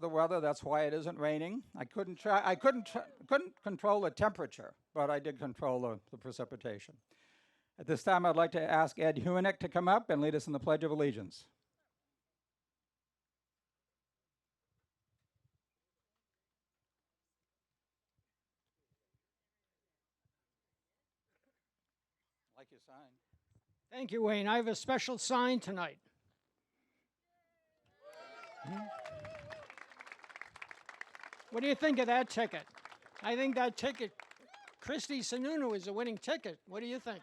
the weather. That's why it isn't raining. I couldn't control the temperature, but I did control the precipitation. At this time, I'd like to ask Ed Huenick to come up and lead us in the Pledge of Allegiance. Like your sign. Thank you, Wayne. I have a special sign tonight. What do you think of that ticket? I think that ticket, Christie Sununu, is a winning ticket. What do you think?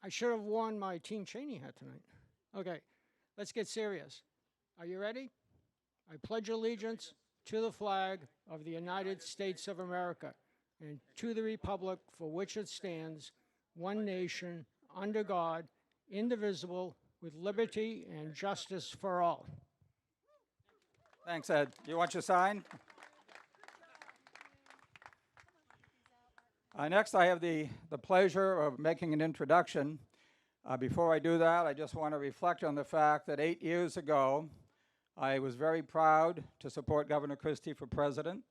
I should have worn my Team Cheney hat tonight. Okay, let's get serious. Are you ready? I pledge allegiance to the flag of the United States of America and to the republic for which it stands, one nation, under God, indivisible, with liberty and justice for all. Thanks, Ed. You want your sign? Next, I have the pleasure of making an introduction. Before I do that, I just want to reflect on the fact that 8 years ago, I was very proud to support Governor Christie for president.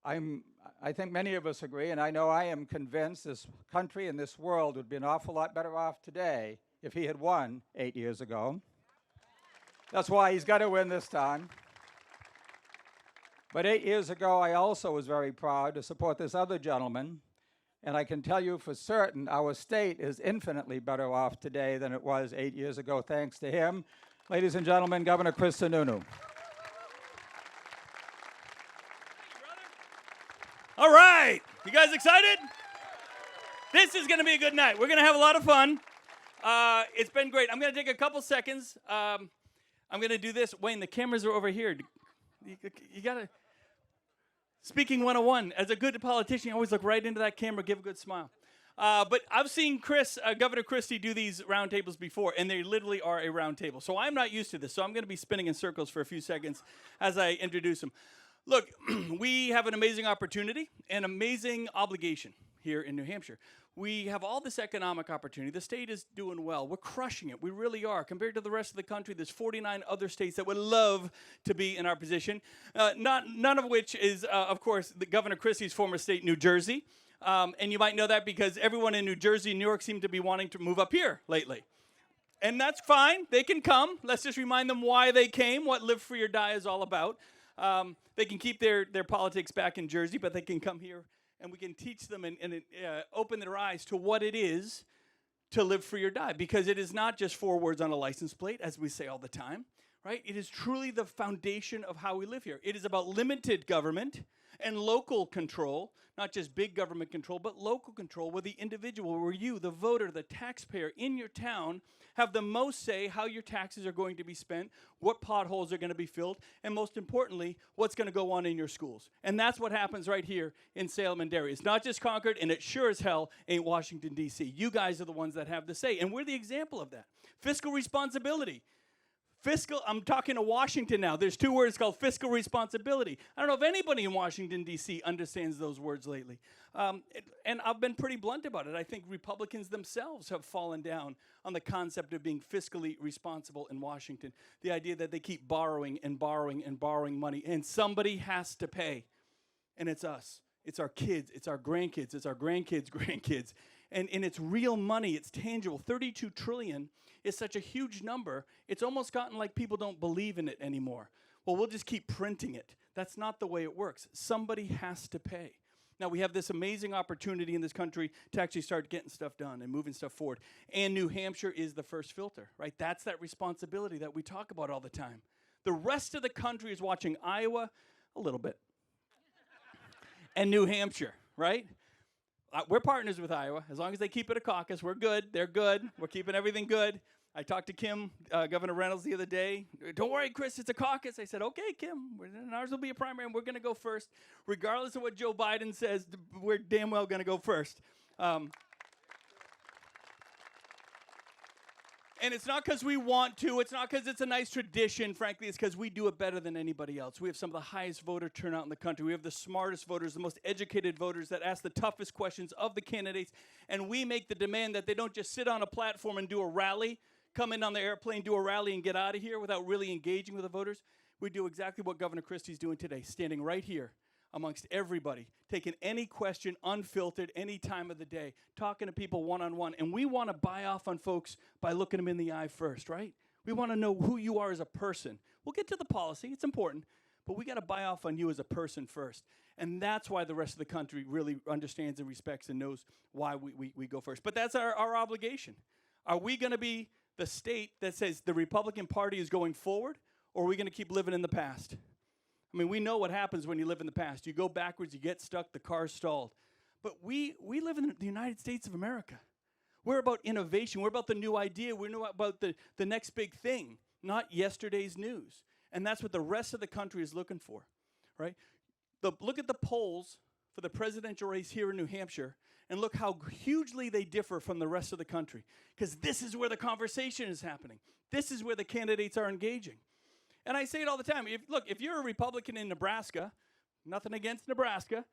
I think many of us agree, and I know I am convinced this country and this world would be an awful lot better off today if he had won 8 years ago. That's why he's got to win this time. But 8 years ago, I also was very proud to support this other gentleman, and I can tell you for certain our state is infinitely better off today than it was 8 years ago, thanks to him. Ladies and gentlemen, Governor Chris Sununu. All right, you guys excited? This is going to be a good night. We're going to have a lot of fun. It's been great. I'm going to take a couple seconds. I'm going to do this. Wayne, the cameras are over here. You got to, speaking 101, as a good politician, you always look right into that camera, give a good smile. But I've seen Governor Christie do these roundtables before, and they literally are a roundtable. So I'm not used to this, so I'm going to be spinning in circles for a few seconds as I introduce him. Look, we have an amazing opportunity, an amazing obligation here in New Hampshire. We have all this economic opportunity. The state is doing well. We're crushing it. We really are. Compared to the rest of the country, there's 49 other states that would love to be in our position, none of which is, of course, the Governor Christie's former state, New Jersey. And you might know that because everyone in New Jersey and New York seem to be wanting to move up here lately. And that's fine. They can come. Let's just remind them why they came, what Live Free or Die is all about. They can keep their politics back in Jersey, but they can come here and we can teach them and open their eyes to what it is to live free or die. Because it is not just 4 words on a license plate, as we say all the time, right? It is truly the foundation of how we live here. It is about limited government and local control, not just big government control, but local control where the individual, where you, the voter, the taxpayer in your town, have the most say how your taxes are going to be spent, what potholes are going to be filled, and most importantly, what's going to go on in your schools. And that's what happens right here in Salem and Derry. It's not just Concord, and it sure as hell ain't Washington, D.C. You guys are the ones that have the say, and we're the example of that. Fiscal responsibility. I'm talking to Washington now. There's 2 words called fiscal responsibility. I don't know if anybody in Washington, D.C. understands those words lately. And I've been pretty blunt about it. I think Republicans themselves have fallen down on the concept of being fiscally responsible in Washington. The idea that they keep borrowing and borrowing and borrowing money, and somebody has to pay. And it's us. It's our kids. It's our grandkids. It's our grandkids' grandkids. And it's real money. It's tangible. $32 trillion is such a huge number, it's almost gotten like people don't believe in it anymore. Well, we'll just keep printing it. That's not the way it works. Somebody has to pay. Now, we have this amazing opportunity in this country to actually start getting stuff done and moving stuff forward. And New Hampshire is the first filter, right? That's that responsibility that we talk about all the time. The rest of the country is watching Iowa a little bit. And New Hampshire, right? We're partners with Iowa. As long as they keep it a caucus, we're good. They're good. We're keeping everything good. I talked to Kim, Governor Reynolds, the other day. Don't worry, Chris, it's a caucus. I said, okay, Kim, ours will be a primary, and we're going to go first. Regardless of what Joe Biden says, we're damn well going to go first. And it's not because we want to. It's not because it's a nice tradition. Frankly, it's because we do it better than anybody else. We have some of the highest voter turnout in the country. We have the smartest voters, the most educated voters that ask the toughest questions of the candidates. And we make the demand that they don't just sit on a platform and do a rally. come in on the airplane, do a rally, and get out of here without really engaging with the voters. We do exactly what Governor Christie's doing today, standing right here amongst everybody, taking any question unfiltered any time of the day, talking to people one-on-one. And we want to buy off on folks by looking them in the eye first, right? We want to know who you are as a person. We'll get to the policy. It's important. But we got to buy off on you as a person first. And that's why the rest of the country really understands and respects and knows why we go first. But that's our obligation. Are we going to be the state that says the Republican Party is going forward, or are we going to keep living in the past? I mean, we know what happens when you live in the past. You go backwards, you get stuck, the car's stalled. But we live in the United States of America. We're about innovation. We're about the new idea. We're about the next big thing, not yesterday's news. And that's what the rest of the country is looking for, right? Look at the polls for the presidential race here in New Hampshire, and look how hugely they differ from the rest of the country, because this is where the conversation is happening. This is where the candidates are engaging. And I say it all the time. If you're a Republican in Nebraska, nothing against Nebraska,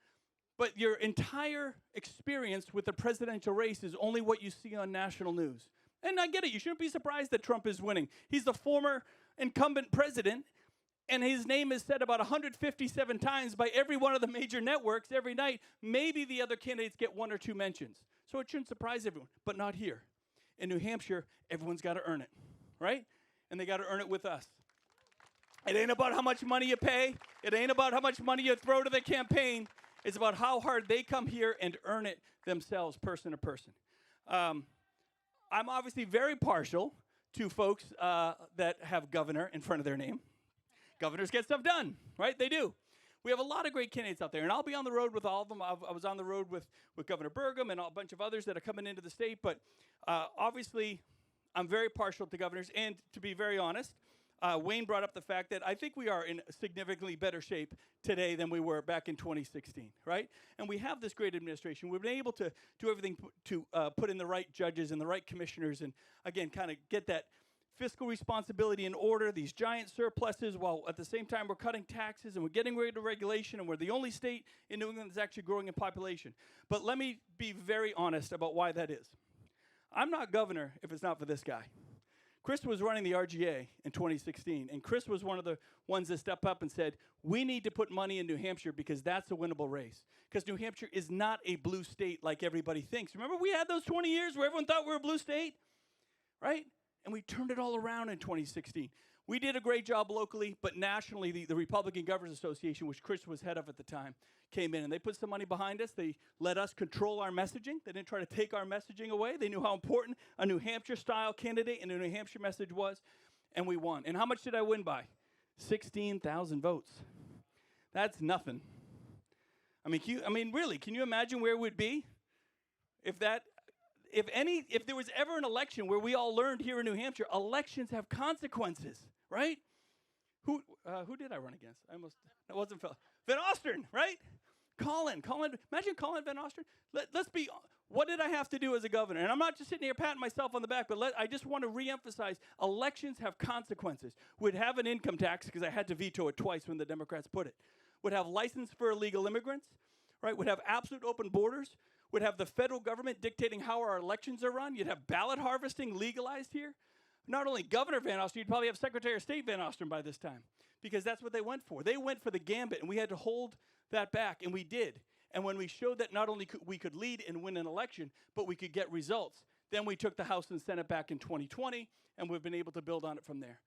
but your entire experience with the presidential race is only what you see on national news. And I get it. You shouldn't be surprised that Trump is winning. He's the former incumbent president, and his name is said about 157 times by every one of the major networks every night. Maybe the other candidates get 1 or 2 mentions. So it shouldn't surprise everyone, but not here. In New Hampshire, everyone's got to earn it, right? And they got to earn it with us. It ain't about how much money you pay. It ain't about how much money you throw to the campaign. It's about how hard they come here and earn it themselves, person to person. I'm obviously very partial to folks that have governor in front of their name. Governors get stuff done, right? They do. We have a lot of great candidates out there, and I'll be on the road with all of them. I was on the road with Governor Burgum and a bunch of others that are coming into the state, but obviously I'm very partial to governors, and to be very honest, Wayne brought up the fact that I think we are in significantly better shape today than we were back in 2016, right? And we have this great administration. We've been able to do everything to put in the right judges and the right commissioners and, again, kind of get that fiscal responsibility in order, these giant surpluses, while at the same time we're cutting taxes and we're getting rid of regulation, and we're the only state in New England that's actually growing in population. But let me be very honest about why that is. I'm not governor if it's not for this guy. Chris was running the RGA in 2016, and Chris was one of the ones that stepped up and said, we need to put money in New Hampshire because that's a winnable race. Because New Hampshire is not a blue state like everybody thinks. Remember we had those 20 years where everyone thought we were a blue state, right? And we turned it all around in 2016. We did a great job locally, but nationally, the Republican Governors Association, which Chris was head of at the time, came in, and they put some money behind us. They let us control our messaging. They didn't try to take our messaging away. They knew how important a New Hampshire-style candidate and a New Hampshire message was, and we won. And how much did I win by? 16,000 votes. That's nothing. I mean, really, can you imagine where we'd be if there was ever an election where we all learned here in New Hampshire, elections have consequences, right? Who did I run against? That wasn't Phil. Van Ostern, right? Colin, imagine Colin Van Ostern. Let's be, what did I have to do as a governor? And I'm not just sitting here patting myself on the back, but I just want to reemphasize, elections have consequences. We'd have an income tax, because I had to veto it twice when the Democrats put it. Would have license for illegal immigrants, right? Would have absolute open borders. Would have the federal government dictating how our elections are run. You'd have ballot harvesting legalized here. Not only Governor Van Ostern, you'd probably have Secretary of State Van Ostern by this time, because that's what they went for. They went for the gambit, and we had to hold that back, and we did. And when we showed that not only we could lead and win an election, but we could get results, then we took the House and Senate back in 2020, and we've been able to build on it from there.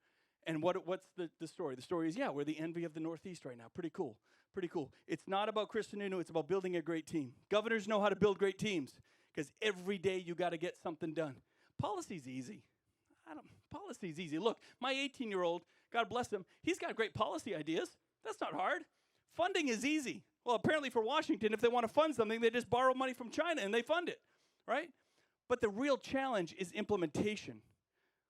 And what's the story? The story is, yeah, we're the envy of the Northeast right now. Pretty cool. Pretty cool. It's not about Chris Sununu. It's about building a great team. Governors know how to build great teams, because every day you got to get something done. Policy's easy. Policy's easy. Look, my 18-year-old, God bless him, he's got great policy ideas. That's not hard. Funding is easy. Well, apparently for Washington, if they want to fund something, they just borrow money from China and they fund it, right? But the real challenge is implementation.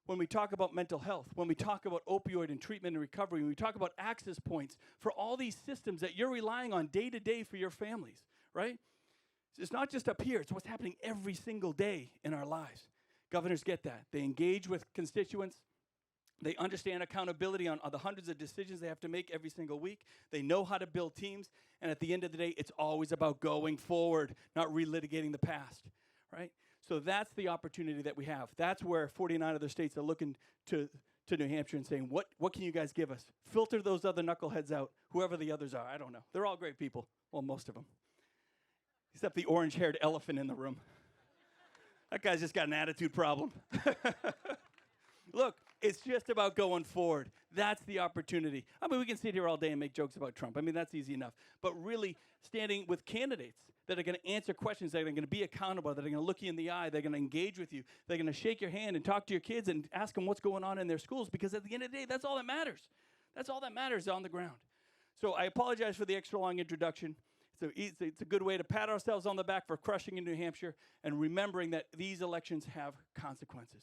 When we talk about mental health, when we talk about opioid and treatment and recovery, when we talk about access points for all these systems that you're relying on day to day for your families, right? It's not just up here. It's what's happening every single day in our lives. Governors get that. They engage with constituents. They understand accountability on the hundreds of decisions they have to make every single week. They know how to build teams. And at the end of the day, it's always about going forward, not relitigating the past, right? So that's the opportunity that we have. That's where 49 other states are looking to New Hampshire and saying, what can you guys give us? Filter those other knuckleheads out, whoever the others are. I don't know. They're all great people. Well, most of them. Except the orange-haired elephant in the room. That guy's just got an attitude problem. Look, it's just about going forward. That's the opportunity. I mean, we can sit here all day and make jokes about Trump. I mean, that's easy enough. But really standing with candidates that are going to answer questions, that are going to be accountable, that are going to look you in the eye, they're going to engage with you, they're going to shake your hand and talk to your kids and ask them what's going on in their schools, because at the end of the day, that's all that matters. That's all that matters on the ground. So I apologize for the extra long introduction. It's a good way to pat ourselves on the back for crushing in New Hampshire and remembering that these elections have consequences.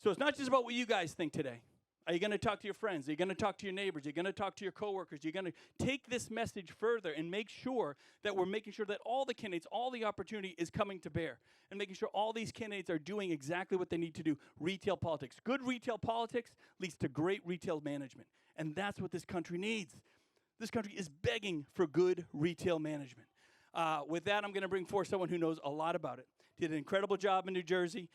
So it's not just about what you guys think today. Are you going to talk to your friends? Are you going to talk to your neighbors? Are you going to talk to your coworkers? You're going to take this message further and make sure that we're making sure that all the candidates, all the opportunity is coming to bear, and making sure all these candidates are doing exactly what they need to do. Retail politics. Good retail politics leads to great retail management, and that's what this country needs. This country is begging for good retail management. With that, I'm going to bring forth someone who knows a lot about it. Did an incredible job in New Jersey,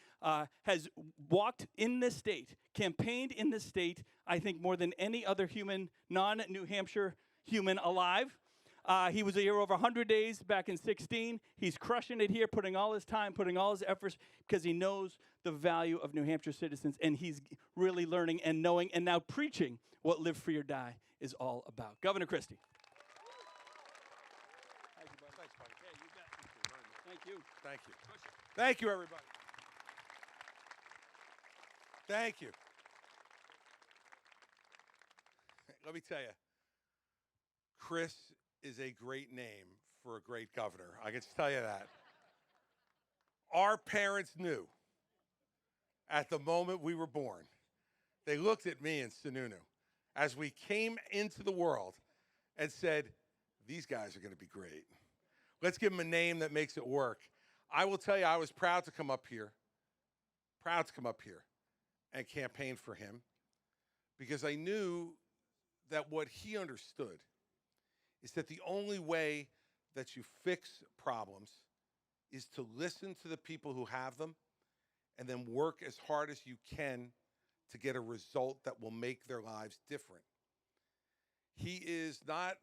has walked in this state, campaigned in this state, I think more than any other human, non-New Hampshire human alive. He was here over 100 days back in 16. He's crushing it here, putting all his time, putting all his efforts, because he knows the value of New Hampshire citizens, and he's really learning and knowing and now preaching what Live Free or Die is all about. Governor Christie. Thanks, buddy. Yeah, you bet. Thank Thank you. Thank you. Thank you, everybody. Thank you. Let me tell you, Chris is a great name for a great governor. I can just tell you that. Our parents knew at the moment we were born. They looked at me and Sununu as we came into the world and said, these guys are going to be great. Let's give them a name that makes it work. I will tell you, I was proud to come up here and campaign for him, because I knew that what he understood is that the only way that you fix problems is to listen to the people who have them and then work as hard as you can to get a result that will make their lives different. He is not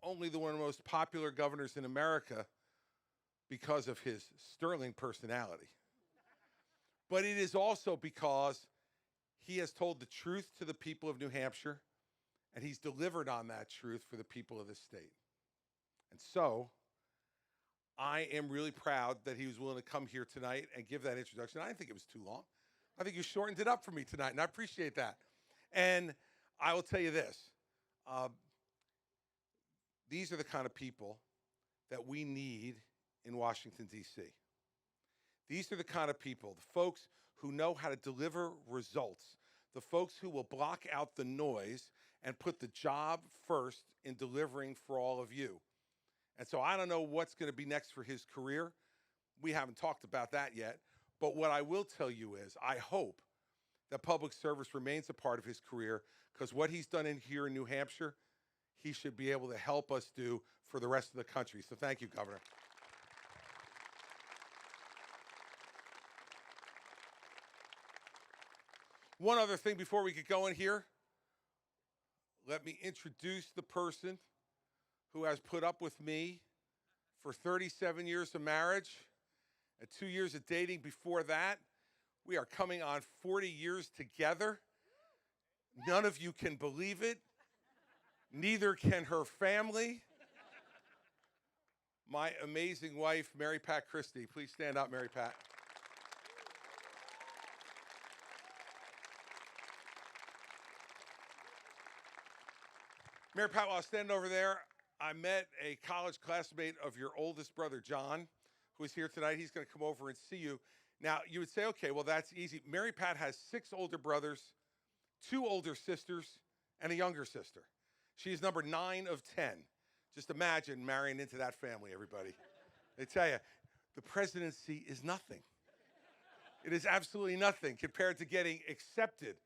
only one of the most popular governors in America because of his sterling personality, but it is also because he has told the truth to the people of New Hampshire, and he's delivered on that truth for the people of this state. And so I am really proud that he was willing to come here tonight and give that introduction. I didn't think it was too long. I think you shortened it up for me tonight, and I appreciate that. And I will tell you this. These are the kind of people that we need in Washington, D.C. These are the kind of people, the folks who know how to deliver results, the folks who will block out the noise and put the job first in delivering for all of you. And so I don't know what's going to be next for his career. We haven't talked about that yet. But what I will tell you is I hope that public service remains a part of his career, because what he's done here in New Hampshire, he should be able to help us do for the rest of the country. So thank you, Governor. One other thing before we get going here. Let me introduce the person who has put up with me for 37 years of marriage and 2 years of dating before that. We are coming on 40 years together. None of you can believe it. Neither can her family. My amazing wife, Mary Pat Christie. Please stand up, Mary Pat. Mary Pat, while I was standing over there, I met a college classmate of your oldest brother, John, who is here tonight. He's going to come over and see you. Now, you would say, okay, well, that's easy. Mary Pat has 6 older brothers, 2 older sisters, and a younger sister. She's number 9 of 10. Just imagine marrying into that family, everybody. They tell you, the presidency is nothing. It is absolutely nothing compared to getting accepted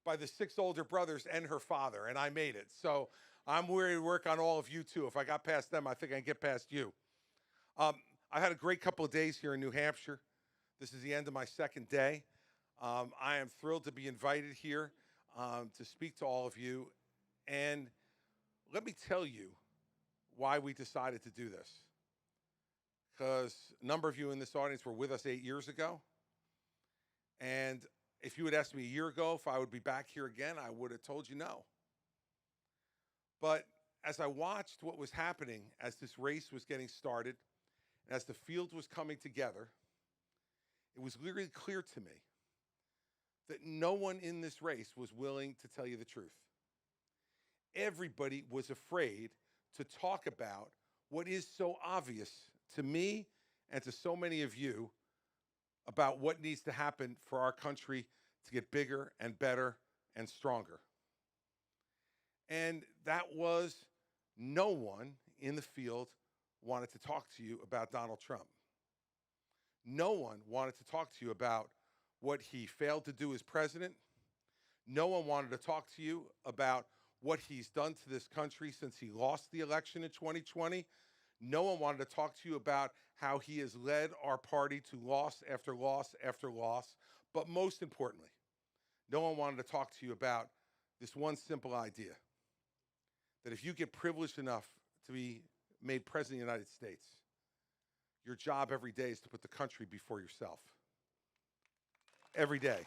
by the 6 older brothers and her father, and I made it. So I'm ready to work on all of you, too. If I got past them, I think I can get past you. I've had a great couple of days here in New Hampshire. This is the end of my second day. I am thrilled to be invited here to speak to all of you. And let me tell you why we decided to do this. Because a number of you in this audience were with us 8 years ago. And if you had asked me a year ago if I would be back here again, I would have told you no. But as I watched what was happening as this race was getting started, and as the field was coming together, it was really clear to me that no one in this race was willing to tell you the truth. Everybody was afraid to talk about what is so obvious to me and to so many of you about what needs to happen for our country to get bigger and better and stronger. And that was no one in the field wanted to talk to you about Donald Trump. No one wanted to talk to you about what he failed to do as president. No one wanted to talk to you about what he's done to this country since he lost the election in 2020. No one wanted to talk to you about how he has led our party to loss after loss after loss. But most importantly, no one wanted to talk to you about this one simple idea, that if you get privileged enough to be made president of the United States, your job every day is to put the country before yourself. Every day.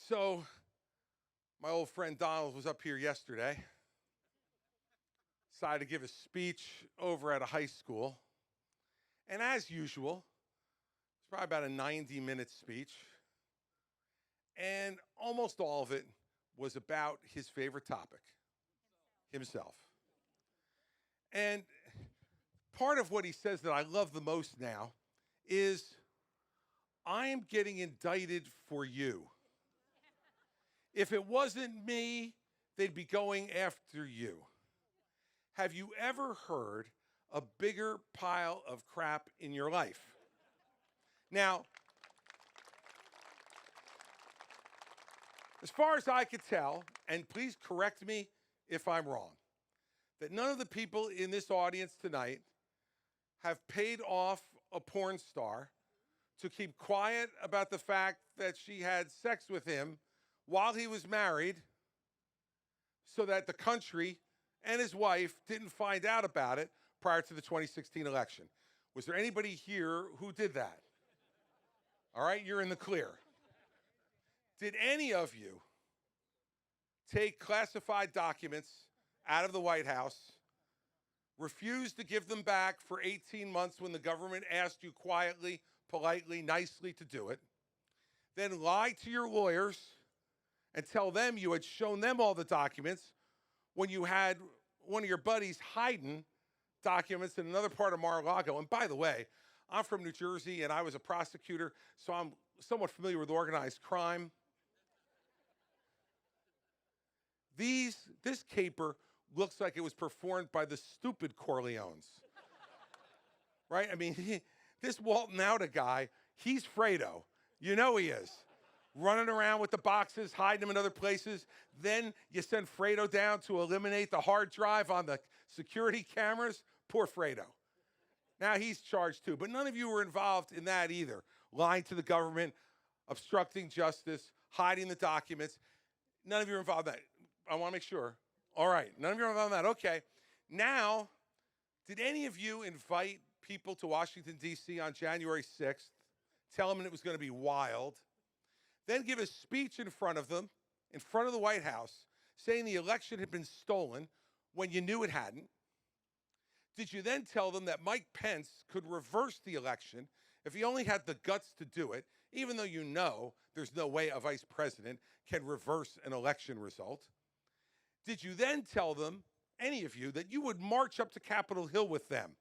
So, my old friend Donald was up here yesterday, decided to give a speech over at a high school. And as usual, it's probably about a 90-minute speech. And almost all of it was about his favorite topic, himself. And part of what he says that I love the most now is, I am getting indicted for you. If it wasn't me, they'd be going after you. Have you ever heard a bigger pile of crap in your life? Now, as far as I could tell, and please correct me if I'm wrong, that none of the people in this audience tonight have paid off a porn star to keep quiet about the fact that she had sex with him while he was married, so that the country and his wife didn't find out about it prior to the 2016 election. Was there anybody here who did that? All right, you're in the clear. Did any of you take classified documents out of the White House, refuse to give them back for 18 months when the government asked you quietly, politely, nicely to do it, then lie to your lawyers and tell them you had shown them all the documents when you had one of your buddies hiding documents in another part of Mar-a-Lago? And by the way, I'm from New Jersey and I was a prosecutor, so I'm somewhat familiar with organized crime. This caper looks like it was performed by the stupid Corleones. Right? I mean, this Walton Outa guy, he's Fredo. You know he is. Running around with the boxes, hiding them in other places. Then you send Fredo down to eliminate the hard drive on the security cameras. Poor Fredo. Now he's charged too. But none of you were involved in that either. Lying to the government, obstructing justice, hiding the documents. None of you were involved in that. I want to make sure. All right, none of you are involved in that. Okay. Now, did any of you invite people to Washington, D.C. on January 6th, tell them it was going to be wild, then give a speech in front of them, in front of the White House, saying the election had been stolen when you knew it hadn't? Did you then tell them that Mike Pence could reverse the election if he only had the guts to do it, even though you know there's no way a vice president can reverse an election result? Did you then tell them, any of you, that you would march up to Capitol Hill with them?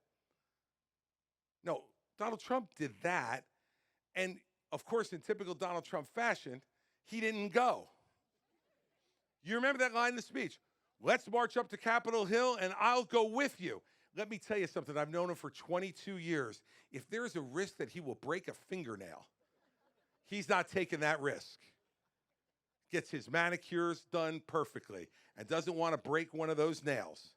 No, Donald Trump did that, and of course, in typical Donald Trump fashion, he didn't go. You remember that line in the speech? Let's march up to Capitol Hill and I'll go with you. Let me tell you something. I've known him for 22 years. If there's a risk that he will break a fingernail, he's not taking that risk. Gets his manicures done perfectly and doesn't want to break one of those nails.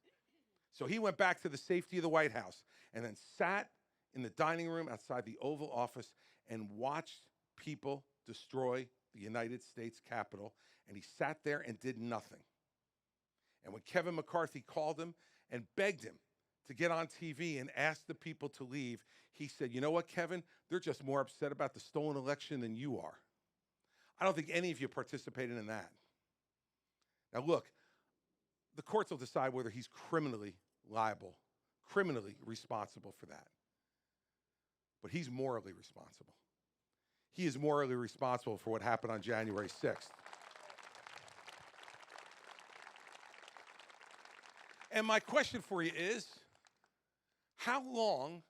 So he went back to the safety of the White House and then sat in the dining room outside the Oval Office and watched people destroy the United States Capitol. And he sat there and did nothing. And when Kevin McCarthy called him and begged him to get on TV and ask the people to leave, he said, you know what, Kevin? They're just more upset about the stolen election than you are. I don't think any of you participated in that. Now, look, the courts will decide whether he's criminally liable, criminally responsible for that. But he's morally responsible. He is morally responsible for what happened on January 6th. And my question for you is, how long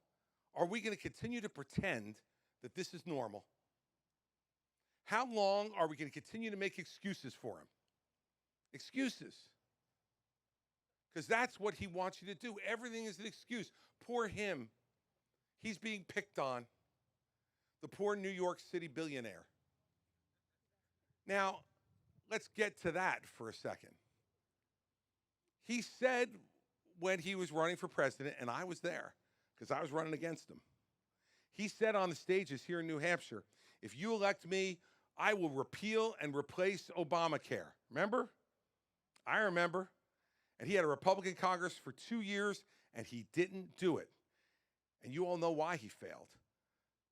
are we going to continue to pretend that this is normal? How long are we going to continue to make excuses for him? Excuses. Because that's what he wants you to do. Everything is an excuse. Poor him. He's being picked on. The poor New York City billionaire. Now, let's get to that for a second. He said when he was running for president, and I was there because I was running against him. He said on the stages here in New Hampshire, if you elect me, I will repeal and replace Obamacare. Remember? I remember. And he had a Republican Congress for 2 years, and he didn't do it. And you all know why he failed.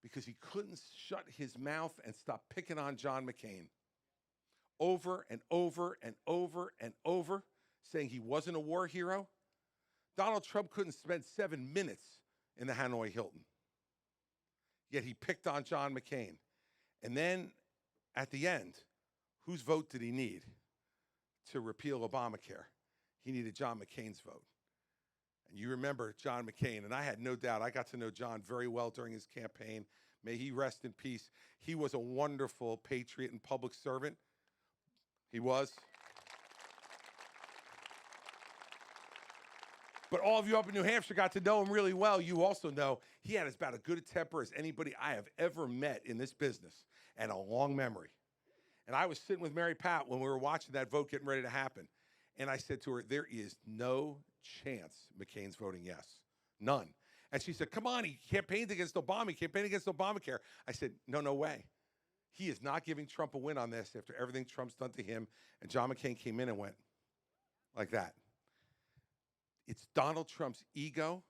Because he couldn't shut his mouth and stop picking on John McCain. Over and over and over and over, saying he wasn't a war hero. Donald Trump couldn't spend 7 minutes in the Hanoi Hilton. Yet he picked on John McCain. And then, at the end, whose vote did he need to repeal Obamacare? He needed John McCain's vote. And you remember John McCain, and I had no doubt, I got to know John very well during his campaign. May he rest in peace. He was a wonderful patriot and public servant. He was. But all of you up in New Hampshire got to know him really well. You also know he had about as good a temper as anybody I have ever met in this business, and a long memory. And I was sitting with Mary Pat when we were watching that vote getting ready to happen. And I said to her, there is no chance McCain's voting yes. None. And she said, come on, he campaigned against Obama. He campaigned against Obamacare. I said, no way. He is not giving Trump a win on this after everything Trump's done to him. And John McCain came in and went like that. It's Donald Trump's ego,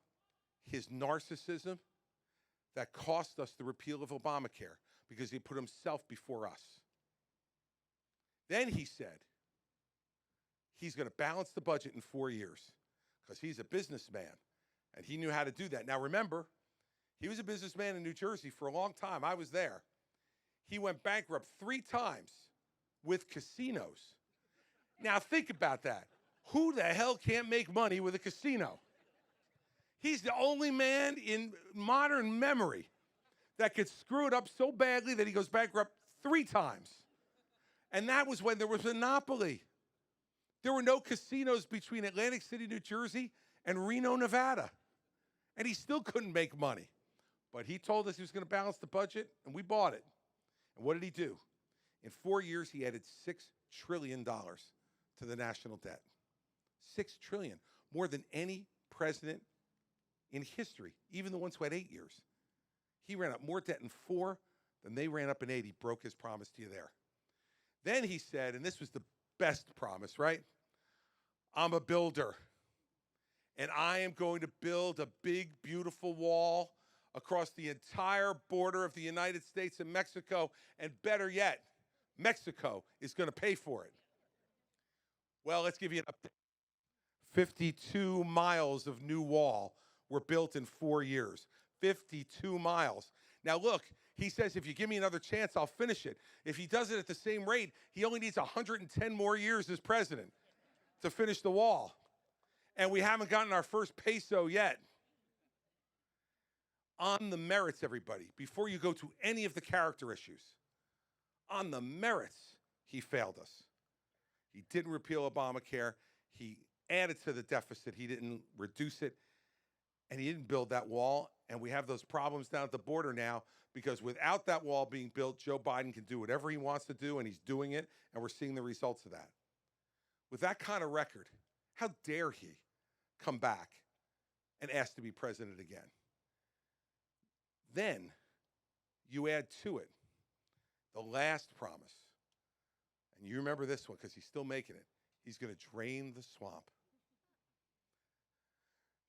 his narcissism, that cost us the repeal of Obamacare because he put himself before us. Then he said he's going to balance the budget in 4 years because he's a businessman, and he knew how to do that. Now, remember, he was a businessman in New Jersey for a long time. I was there. He went bankrupt 3 times with casinos. Now, think about that. Who the hell can't make money with a casino? He's the only man in modern memory that could screw it up so badly that he goes bankrupt 3 times. And that was when there was a monopoly. There were no casinos between Atlantic City, New Jersey, and Reno, Nevada. And he still couldn't make money. But he told us he was going to balance the budget, and we bought it. And what did he do? In 4 years, he added $6 trillion to the national debt. $6 trillion, more than any president in history, even the ones who had 8 years. He ran up more debt in 4 than they ran up in 8. He broke his promise to you there. Then he said, and this was the best promise, right? I'm a builder, and I am going to build a big, beautiful wall across the entire border of the United States and Mexico, and better yet, Mexico is going to pay for it. Well, let's give you an update. 52 miles of new wall were built in 4 years. 52 miles. Now look, he says, if you give me another chance, I'll finish it. If he does it at the same rate, he only needs 110 more years as president to finish the wall. And we haven't gotten our first peso yet. On the merits, everybody, before you go to any of the character issues, on the merits, he failed us. He didn't repeal Obamacare. He added to the deficit. He didn't reduce it. And he didn't build that wall. And we have those problems down at the border now because without that wall being built, Joe Biden can do whatever he wants to do, and he's doing it, and we're seeing the results of that. With that kind of record, how dare he come back and ask to be president again. Then you add to it the last promise. And you remember this one because he's still making it. He's going to drain the swamp.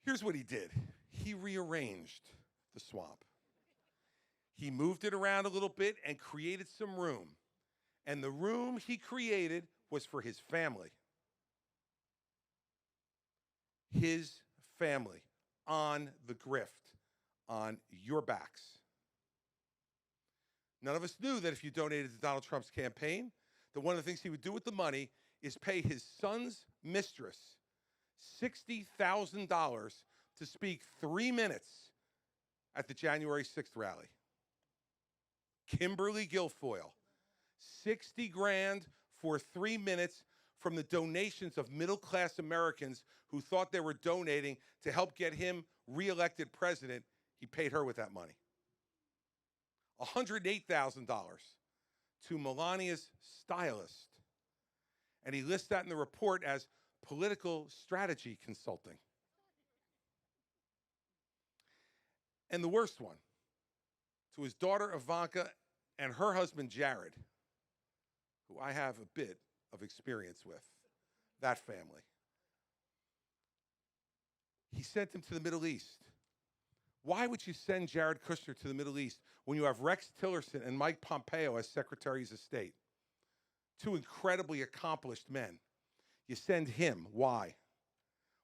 Here's what he did. He rearranged the swamp. He moved it around a little bit and created some room. And the room he created was for his family. His family on the grift, on your backs. None of us knew that if you donated to Donald Trump's campaign, that one of the things he would do with the money is pay his son's mistress $60,000 to speak 3 minutes at the January 6th rally. Kimberly Guilfoyle, 60 grand for 3 minutes from the donations of middle-class Americans who thought they were donating to help get him reelected president. He paid her with that money. $108,000 to Melania's stylist. And he lists that in the report as political strategy consulting. And the worst one, to his daughter Ivanka and her husband Jared, who I have a bit of experience with, that family. He sent him to the Middle East. Why would you send Jared Kushner to the Middle East when you have Rex Tillerson and Mike Pompeo as Secretaries of State? Two incredibly accomplished men. You send him. Why?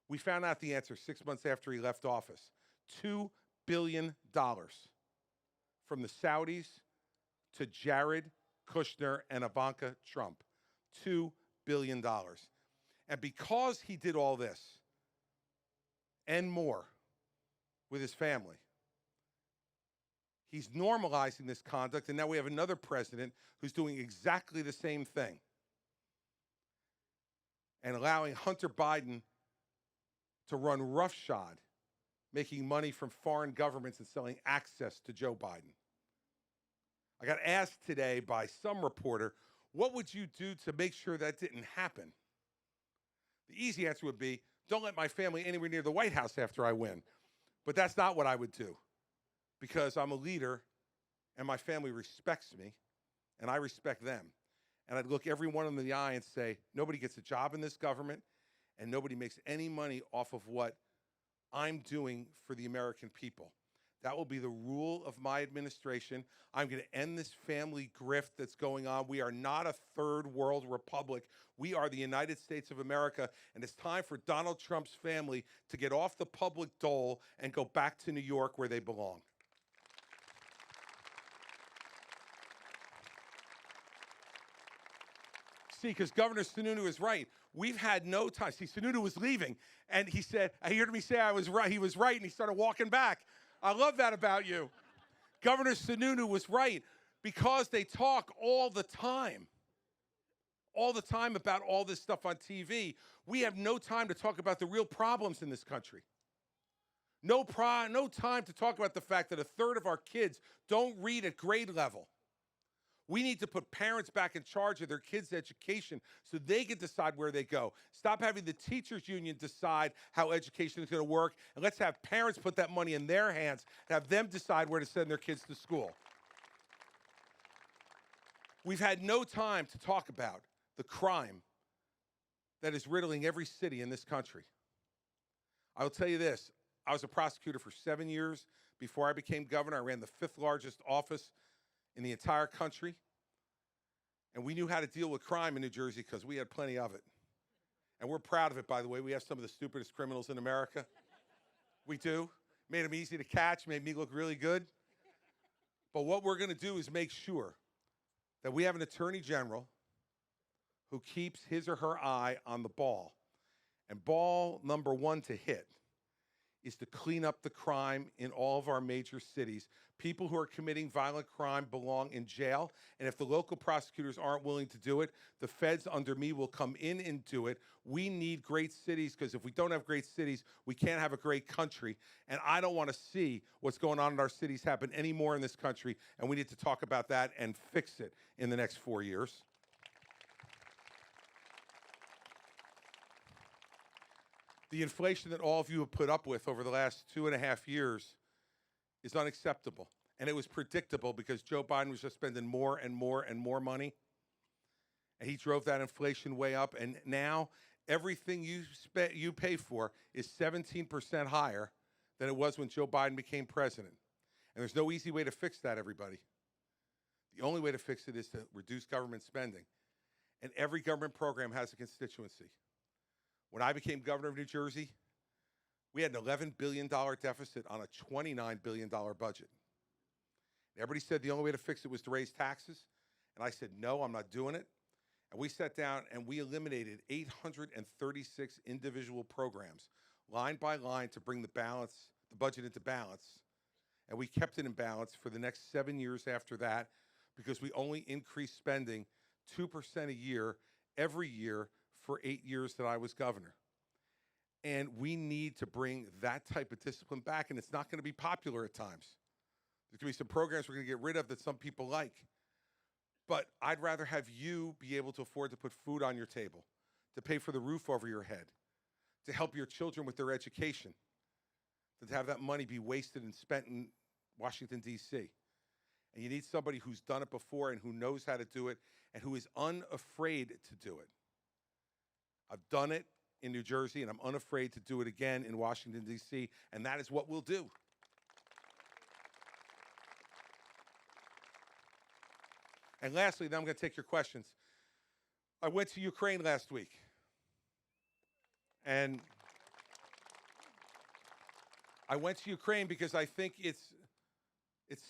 We found out the answer 6 months after he left office. $2 billion from the Saudis to Jared Kushner and Ivanka Trump. $2 billion. And because he did all this and more with his family, he's normalizing this conduct, and now we have another president who's doing exactly the same thing and allowing Hunter Biden to run roughshod, making money from foreign governments and selling access to Joe Biden. I got asked today by some reporter, what would you do to make sure that didn't happen? The easy answer would be, don't let my family anywhere near the White House after I win. But that's not what I would do, because I'm a leader and my family respects me and I respect them. And I'd look every one of them in the eye and say, nobody gets a job in this government and nobody makes any money off of what I'm doing for the American people. That will be the rule of my administration. I'm going to end this family grift that's going on. We are not a third world republic. We are the United States of America, and it's time for Donald Trump's family to get off the public dole and go back to New York where they belong. See, because Governor Sununu is right. We've had no time. See, Sununu was leaving, and he said, I heard me say I was right. He was right, and he started walking back. I love that about you. Governor Sununu was right, because they talk all the time about all this stuff on TV. We have no time to talk about the real problems in this country. No time to talk about the fact that a third of our kids don't read at grade level. We need to put parents back in charge of their kids' education so they can decide where they go. Stop having the teachers union decide how education is going to work, and let's have parents put that money in their hands and have them decide where to send their kids to school. We've had no time to talk about the crime that is riddling every city in this country. I will tell you this. I was a prosecutor for 7 years before I became governor. I ran the 5th largest office in the entire country. And we knew how to deal with crime in New Jersey because we had plenty of it. And we're proud of it, by the way. We have some of the stupidest criminals in America. We do. Made them easy to catch, made me look really good. But what we're going to do is make sure that we have an attorney general who keeps his or her eye on the ball. And ball number one to hit is to clean up the crime in all of our major cities. People who are committing violent crime belong in jail, and if the local prosecutors aren't willing to do it, the feds under me will come in and do it. We need great cities, because if we don't have great cities, we can't have a great country, and I don't want to see what's going on in our cities happen anymore in this country, and we need to talk about that and fix it in the next 4 years. The inflation that all of you have put up with over the last 2.5 years is unacceptable. And it was predictable because Joe Biden was just spending more and more and more money. And he drove that inflation way up. And now everything you pay for is 17% higher than it was when Joe Biden became president. And there's no easy way to fix that, everybody. The only way to fix it is to reduce government spending. And every government program has a constituency. When I became governor of New Jersey, we had an $11 billion deficit on a $29 billion budget. Everybody said the only way to fix it was to raise taxes. And I said, no, I'm not doing it. And we sat down and we eliminated 836 individual programs, line by line, to bring the budget into balance. And we kept it in balance for the next 7 years after that because we only increased spending 2% a year every year for 8 years that I was governor. And we need to bring that type of discipline back, and it's not going to be popular at times. There's going to be some programs we're going to get rid of that some people like. But I'd rather have you be able to afford to put food on your table, to pay for the roof over your head, to help your children with their education, than to have that money be wasted and spent in Washington, D.C. And you need somebody who's done it before and who knows how to do it and who is unafraid to do it. I've done it in New Jersey, and I'm unafraid to do it again in Washington, D.C., and that is what we'll do. And lastly, then I'm going to take your questions. I went to Ukraine last week, and I went to Ukraine because I think it's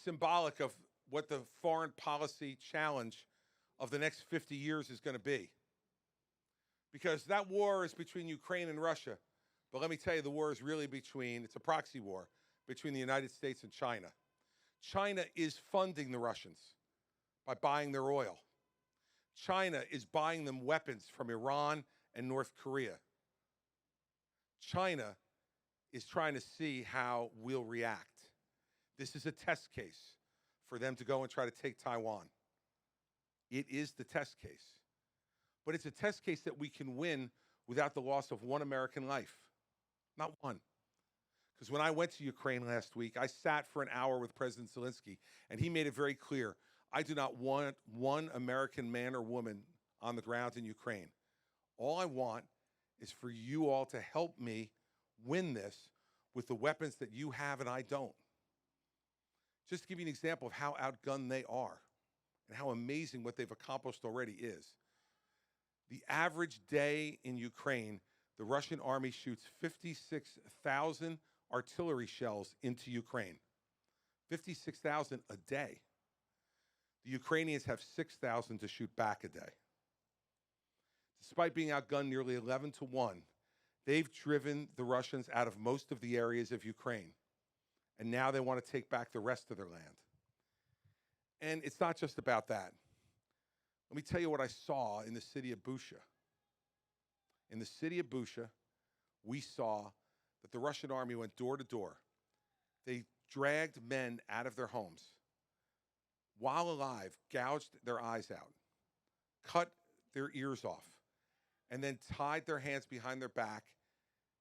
symbolic of what the foreign policy challenge of the next 50 years is going to be. Because that war is between Ukraine and Russia. But let me tell you, the war is really it's a proxy war between the United States and China. China is funding the Russians by buying their oil. China is buying them weapons from Iran and North Korea. China is trying to see how we'll react. This is a test case for them to go and try to take Taiwan. It is the test case. But it's a test case that we can win without the loss of one American life. Not one. Because when I went to Ukraine last week, I sat for an hour with President Zelensky, and he made it very clear, I do not want one American man or woman on the ground in Ukraine. All I want is for you all to help me win this with the weapons that you have and I don't. Just to give you an example of how outgunned they are and how amazing what they've accomplished already is. The average day in Ukraine, the Russian army shoots 56,000 artillery shells into Ukraine. 56,000 a day. The Ukrainians have 6,000 to shoot back a day. Despite being outgunned nearly 11-1, they've driven the Russians out of most of the areas of Ukraine. And now they want to take back the rest of their land. And it's not just about that. Let me tell you what I saw in the city of Busha. In the city of Busha, we saw that the Russian army went door to door. They dragged men out of their homes. While alive, gouged their eyes out, cut their ears off, and then tied their hands behind their back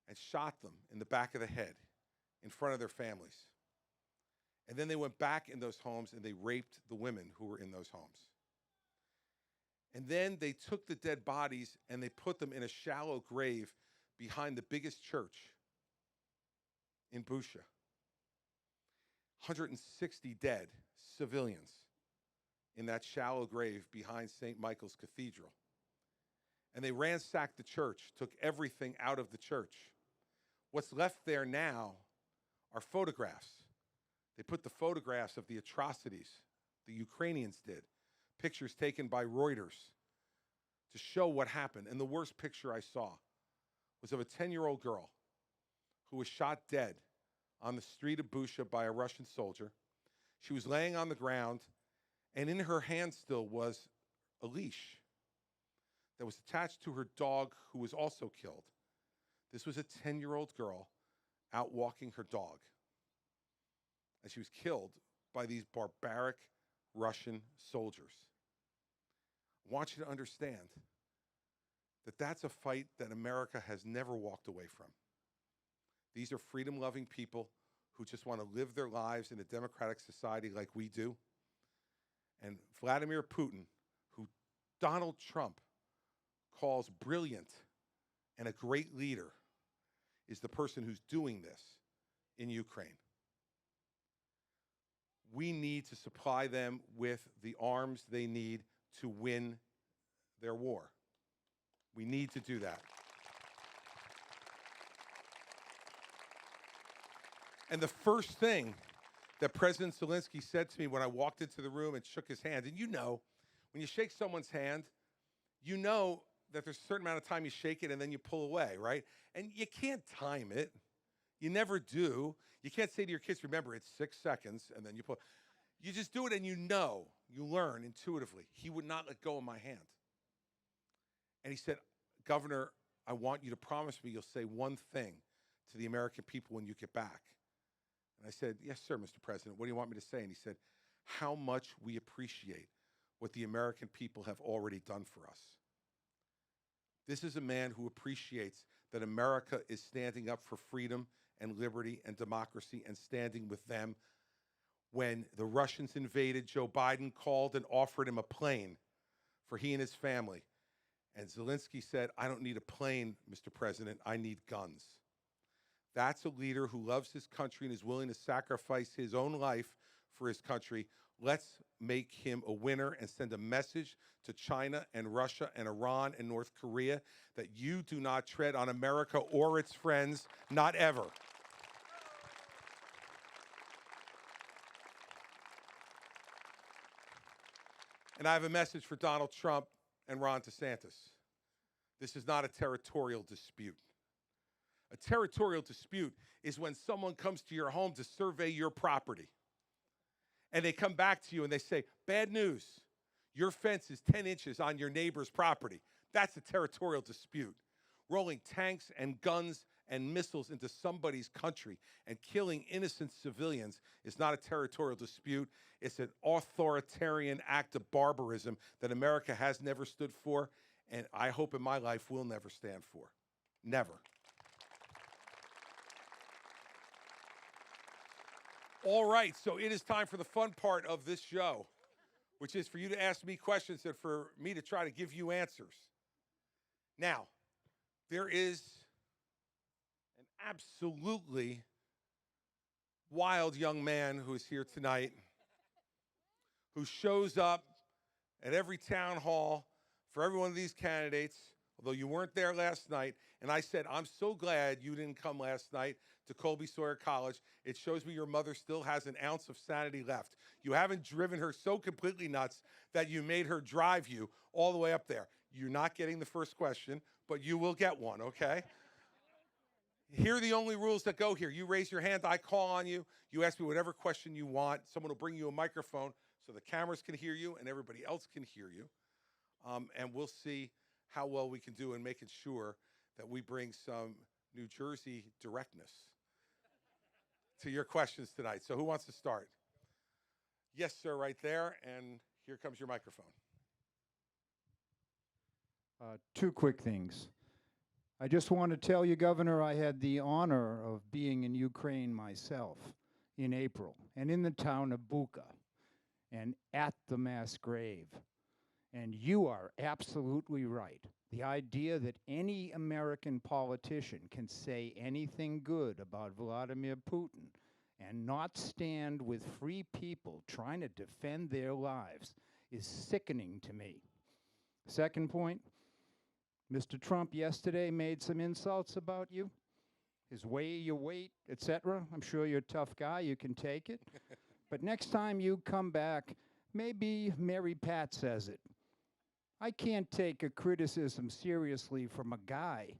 and shot them in the back of the head in front of their families. And then they went back in those homes and they raped the women who were in those homes. And then they took the dead bodies and they put them in a shallow grave behind the biggest church in Busha. 160 dead civilians in that shallow grave behind St. Michael's Cathedral. And they ransacked the church, took everything out of the church. What's left there now are photographs. They put the photographs of the atrocities the Ukrainians did, pictures taken by Reuters to show what happened. And the worst picture I saw was of a 10-year-old girl who was shot dead on the street of Busha by a Russian soldier. She was laying on the ground, and in her hand still was a leash that was attached to her dog, who was also killed. This was a 10-year-old girl out walking her dog. And she was killed by these barbaric Russian soldiers. I want you to understand that that's a fight that America has never walked away from. These are freedom-loving people who just want to live their lives in a democratic society like we do. And Vladimir Putin, who Donald Trump calls brilliant and a great leader, is the person who's doing this in Ukraine. We need to supply them with the arms they need to win their war. We need to do that. And the first thing that President Zelensky said to me when I walked into the room and shook his hand, and you know, when you shake someone's hand, you know that there's a certain amount of time you shake it and then you pull away, right? And you can't time it. You never do. You can't say to your kids, remember, it's 6 seconds, and then you pull. You just do it and you know, you learn intuitively. He would not let go of my hand. And he said, Governor, I want you to promise me you'll say one thing to the American people when you get back. And I said, yes, sir, Mr. President. What do you want me to say? And he said, how much we appreciate what the American people have already done for us. This is a man who appreciates that America is standing up for freedom and liberty and democracy and standing with them. When the Russians invaded, Joe Biden called and offered him a plane for he and his family. And Zelensky said, I don't need a plane, Mr. President, I need guns. That's a leader who loves his country and is willing to sacrifice his own life for his country. Let's make him a winner and send a message to China and Russia and Iran and North Korea that you do not tread on America or its friends, not ever. And I have a message for Donald Trump and Ron DeSantis. This is not a territorial dispute. A territorial dispute is when someone comes to your home to survey your property. And they come back to you and they say, bad news, your fence is 10 inches on your neighbor's property. That's a territorial dispute. Rolling tanks and guns and missiles into somebody's country and killing innocent civilians is not a territorial dispute. It's an authoritarian act of barbarism that America has never stood for, and I hope in my life will never stand for. Never. All right, so it is time for the fun part of this show, which is for you to ask me questions and for me to try to give you answers. Now, there is an absolutely wild young man who is here tonight who shows up at every town hall for every one of these candidates, although you weren't there last night. And I said, I'm so glad you didn't come last night to Colby Sawyer College. It shows me your mother still has an ounce of sanity left. You haven't driven her so completely nuts that you made her drive you all the way up there. You're not getting the first question, but you will get one, okay? Here are the only rules that go here. You raise your hand, I call on you. You ask me whatever question you want. Someone will bring you a microphone so the cameras can hear you and everybody else can hear you. And we'll see how well we can do in making sure that we bring some New Jersey directness to your questions tonight. So who wants to start? Yes, sir, right there. And here comes your microphone. Two quick things. I just want to tell you, Governor, I had the honor of being in Ukraine myself in April, and in the town of Bucha, and at the mass grave. And you are absolutely right. The idea that any American politician can say anything good about Vladimir Putin and not stand with free people trying to defend their lives is sickening to me. Second point, Mr. Trump yesterday made some insults about you, his way, your weight, etc. I'm sure you're a tough guy, you can take it. But next time you come back, maybe Mary Pat says it. I can't take a criticism seriously from a guy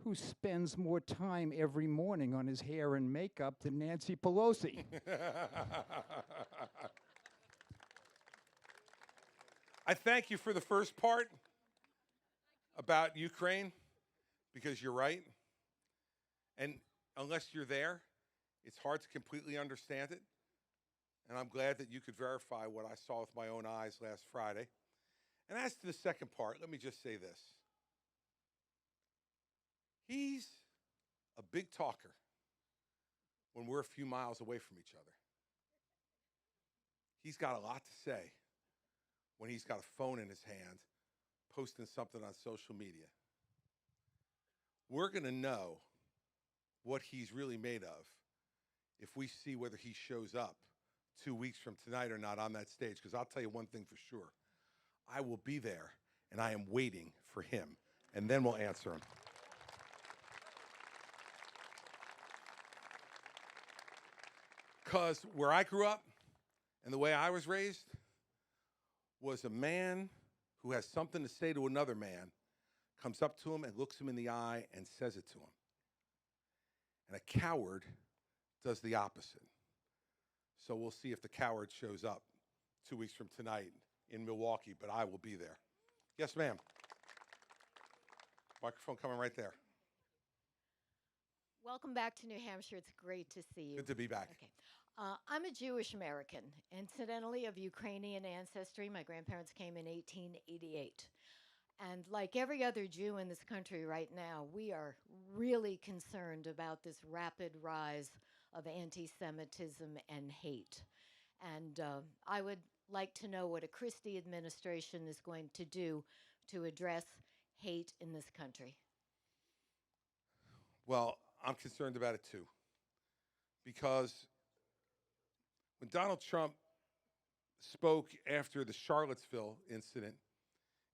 who spends more time every morning on his hair and makeup than Nancy Pelosi. I thank you for the first part about Ukraine, because you're right. And unless you're there, it's hard to completely understand it. And I'm glad that you could verify what I saw with my own eyes last Friday. And as to the second part, let me just say this. He's a big talker. when we're a few miles away from each other. He's got a lot to say when he's got a phone in his hand, posting something on social media. We're going to know what he's really made of if we see whether he shows up 2 weeks from tonight or not on that stage. Because I'll tell you one thing for sure. I will be there, and I am waiting for him. And then we'll answer him. Because where I grew up and the way I was raised was a man who has something to say to another man comes up to him and looks him in the eye and says it to him. And a coward does the opposite. So we'll see if the coward shows up 2 weeks from tonight in Milwaukee, but I will be there. Yes, ma'am. Microphone coming right there. Welcome back to New Hampshire. It's great to see you. Good to be back. Okay. I'm a Jewish American, incidentally of Ukrainian ancestry. My grandparents came in 1888. And like every other Jew in this country right now, we are really concerned about this rapid rise of anti-Semitism and hate. And I would like to know what a Christie administration is going to do to address hate in this country. Well, I'm concerned about it too. Because when Donald Trump spoke after the Charlottesville incident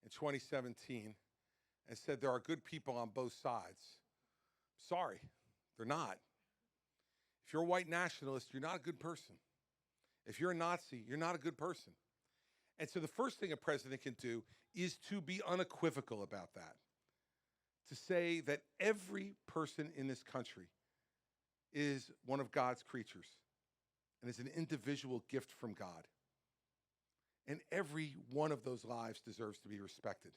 in 2017 and said there are good people on both sides, sorry, they're not. If you're a white nationalist, you're not a good person. If you're a Nazi, you're not a good person. And so the first thing a president can do is to be unequivocal about that. To say that every person in this country is one of God's creatures and is an individual gift from God. And every one of those lives deserves to be respected,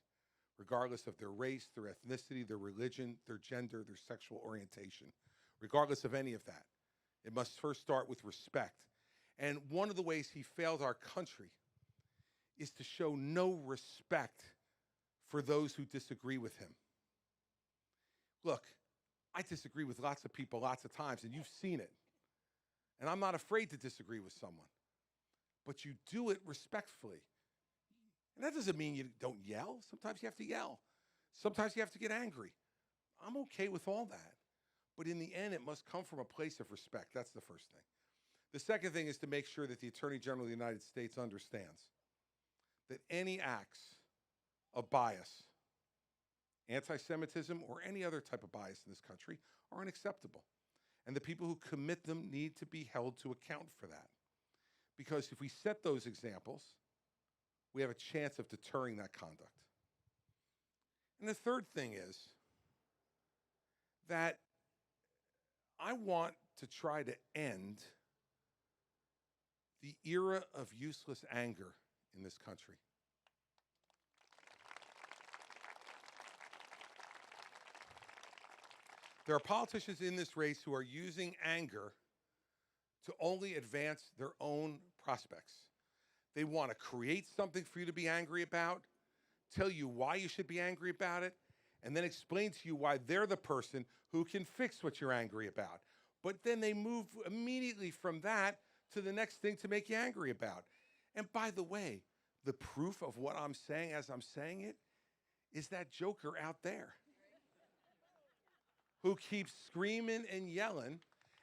regardless of their race, their ethnicity, their religion, their gender, their sexual orientation. Regardless of any of that, it must first start with respect. And one of the ways he failed our country is to show no respect for those who disagree with him. Look, I disagree with lots of people lots of times, and you've seen it. And I'm not afraid to disagree with someone. But you do it respectfully. And that doesn't mean you don't yell. Sometimes you have to yell. Sometimes you have to get angry. I'm okay with all that. But in the end, it must come from a place of respect. That's the first thing. The second thing is to make sure that the Attorney General of the United States understands that any acts of bias, anti-Semitism, or any other type of bias in this country are unacceptable. And the people who commit them need to be held to account for that. Because if we set those examples, we have a chance of deterring that conduct. And the third thing is that I want to try to end the era of useless anger in this country. There are politicians in this race who are using anger to only advance their own prospects. They want to create something for you to be angry about, tell you why you should be angry about it, and then explain to you why they're the person who can fix what you're angry about. But then they move immediately from that to the next thing to make you angry about. And by the way, the proof of what I'm saying as I'm saying it is that joker out there who keeps screaming and yelling.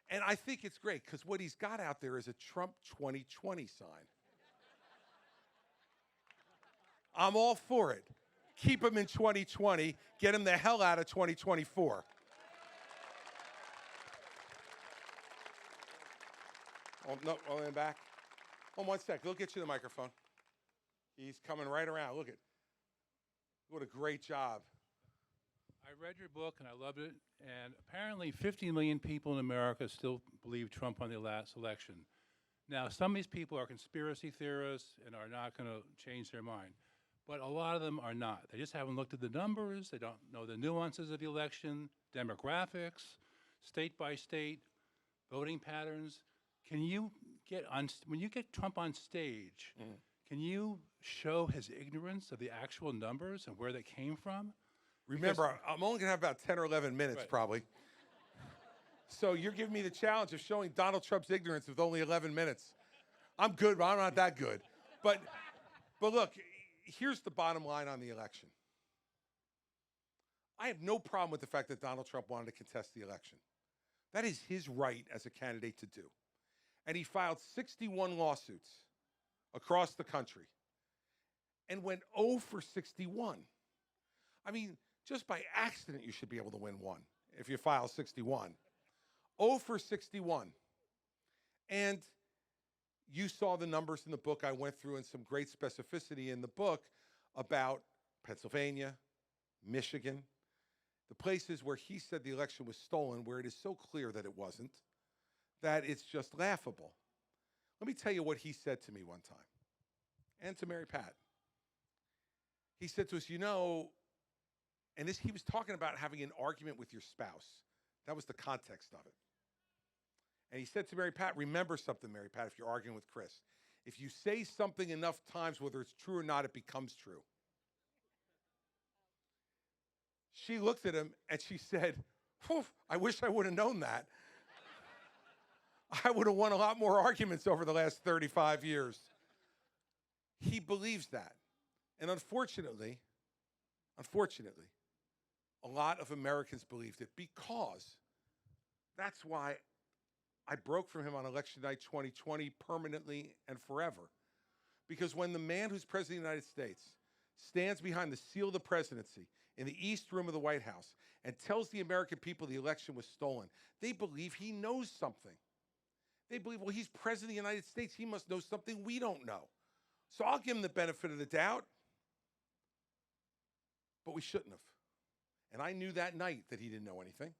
And I think it's great because what he's got out there is a Trump 2020 sign. I'm all for it. Keep him in 2020. Get him the hell out of 2024. Oh, no, in the back. Hold on 1 sec. They'll get you the microphone. He's coming right around. Look at. What a great job. I read your book and I loved it. And apparently 50 million people in America still believe Trump won the last election. Now, some of these people are conspiracy theorists and are not going to change their mind. But a lot of them are not. They just haven't looked at the numbers. They don't know the nuances of the election, demographics, state by state, voting patterns. Can you get on, when you get Trump on stage, can you show his ignorance of the actual numbers and where they came from? Remember, I'm only going to have about 10 or 11 minutes, Right. probably. So you're giving me the challenge of showing Donald Trump's ignorance with only 11 minutes. I'm good, but I'm not that good. But look, here's the bottom line on the election. I have no problem with the fact that Donald Trump wanted to contest the election. That is his right as a candidate to do. And he filed 61 lawsuits across the country and went 0 for 61. I mean, just by accident, you should be able to win one if you file 61. 0 for 61. And you saw the numbers in the book I went through in some great specificity in the book about Pennsylvania, Michigan, the places where he said the election was stolen, where it is so clear that it wasn't, that it's just laughable. Let me tell you what he said to me one time, and to Mary Pat. He said to us, you know, and this, he was talking about having an argument with your spouse. That was the context of it. And he said to Mary Pat, remember something, Mary Pat, if you're arguing with Chris. If you say something enough times, whether it's true or not, it becomes true. She looked at him and she said, I wish I would have known that. I would have won a lot more arguments over the last 35 years. He believes that. And unfortunately, a lot of Americans believed it, because that's why I broke from him on election night 2020 permanently and forever. Because when the man who's president of the United States stands behind the seal of the presidency in the East Room of the White House and tells the American people the election was stolen, they believe he knows something. They believe, well, he's president of the United States. He must know something we don't know. So I'll give him the benefit of the doubt, but we shouldn't have. And I knew that night that he didn't know anything.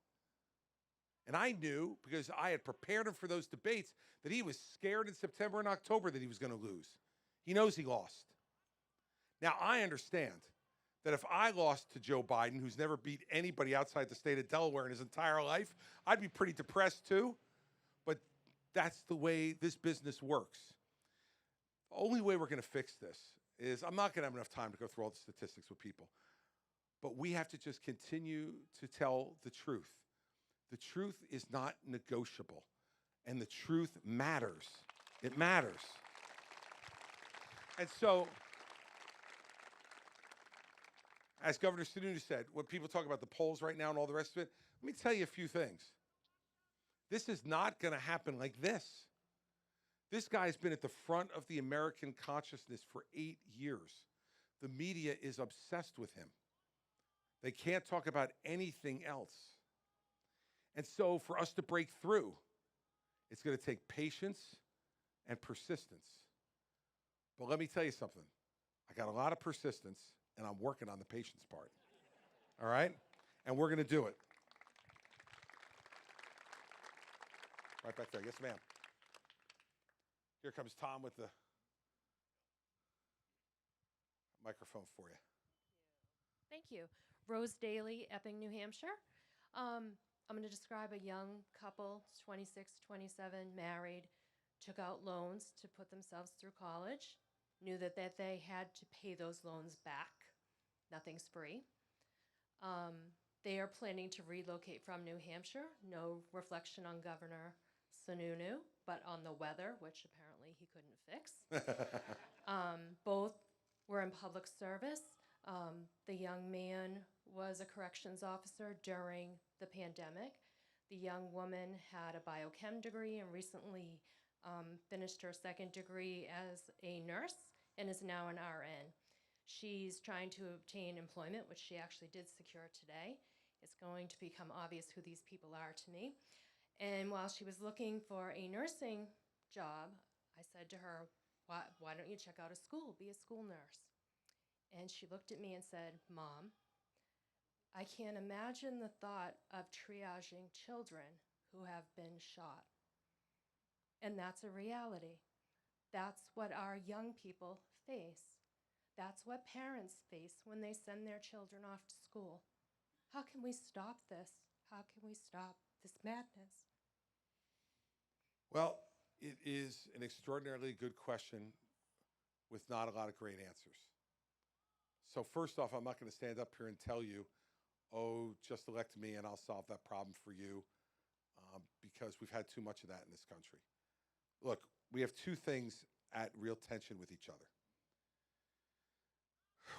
And I knew, because I had prepared him for those debates, that he was scared in September and October that he was going to lose. He knows he lost. Now, I understand that if I lost to Joe Biden, who's never beat anybody outside the state of Delaware in his entire life, I'd be pretty depressed too. But that's the way this business works. The only way we're going to fix this is, I'm not going to have enough time to go through all the statistics with people, but we have to just continue to tell the truth. The truth is not negotiable, and the truth matters. It matters. And so, as Governor Sununu said, when people talk about the polls right now and all the rest of it, let me tell you a few things. This is not going to happen like this. This guy's been at the front of the American consciousness for 8 years. The media is obsessed with him. They can't talk about anything else. And so for us to break through, it's going to take patience and persistence. But let me tell you something. I got a lot of persistence, and I'm working on the patience part. All right? And we're going to do it. Right back there. Yes, ma'am. Here comes Tom with the microphone for you. Thank you. Rose Daly, Epping, New Hampshire. I'm going to describe a young couple, 26, 27, married, took out loans to put themselves through college, knew that they had to pay those loans back. Nothing's free. They are planning to relocate from New Hampshire. No reflection on Governor Sununu, but on the weather, which apparently he couldn't fix. Both were in public service. The young man was a corrections officer during the pandemic. The young woman had a biochem degree and recently finished her second degree as a nurse and is now an RN. She's trying to obtain employment, which she actually did secure today. It's going to become obvious who these people are to me. And while she was looking for a nursing job, I said to her, why don't you check out a school, be a school nurse? And she looked at me and said, Mom, I can't imagine the thought of triaging children who have been shot. And that's a reality. That's what our young people face. That's what parents face when they send their children off to school. How can we stop this? How can we stop this madness? Well, it is an extraordinarily good question with not a lot of great answers. So first off, I'm not going to stand up here and tell you, oh, just elect me and I'll solve that problem for you. because we've had too much of that in this country. Look, we have two things at real tension with each other.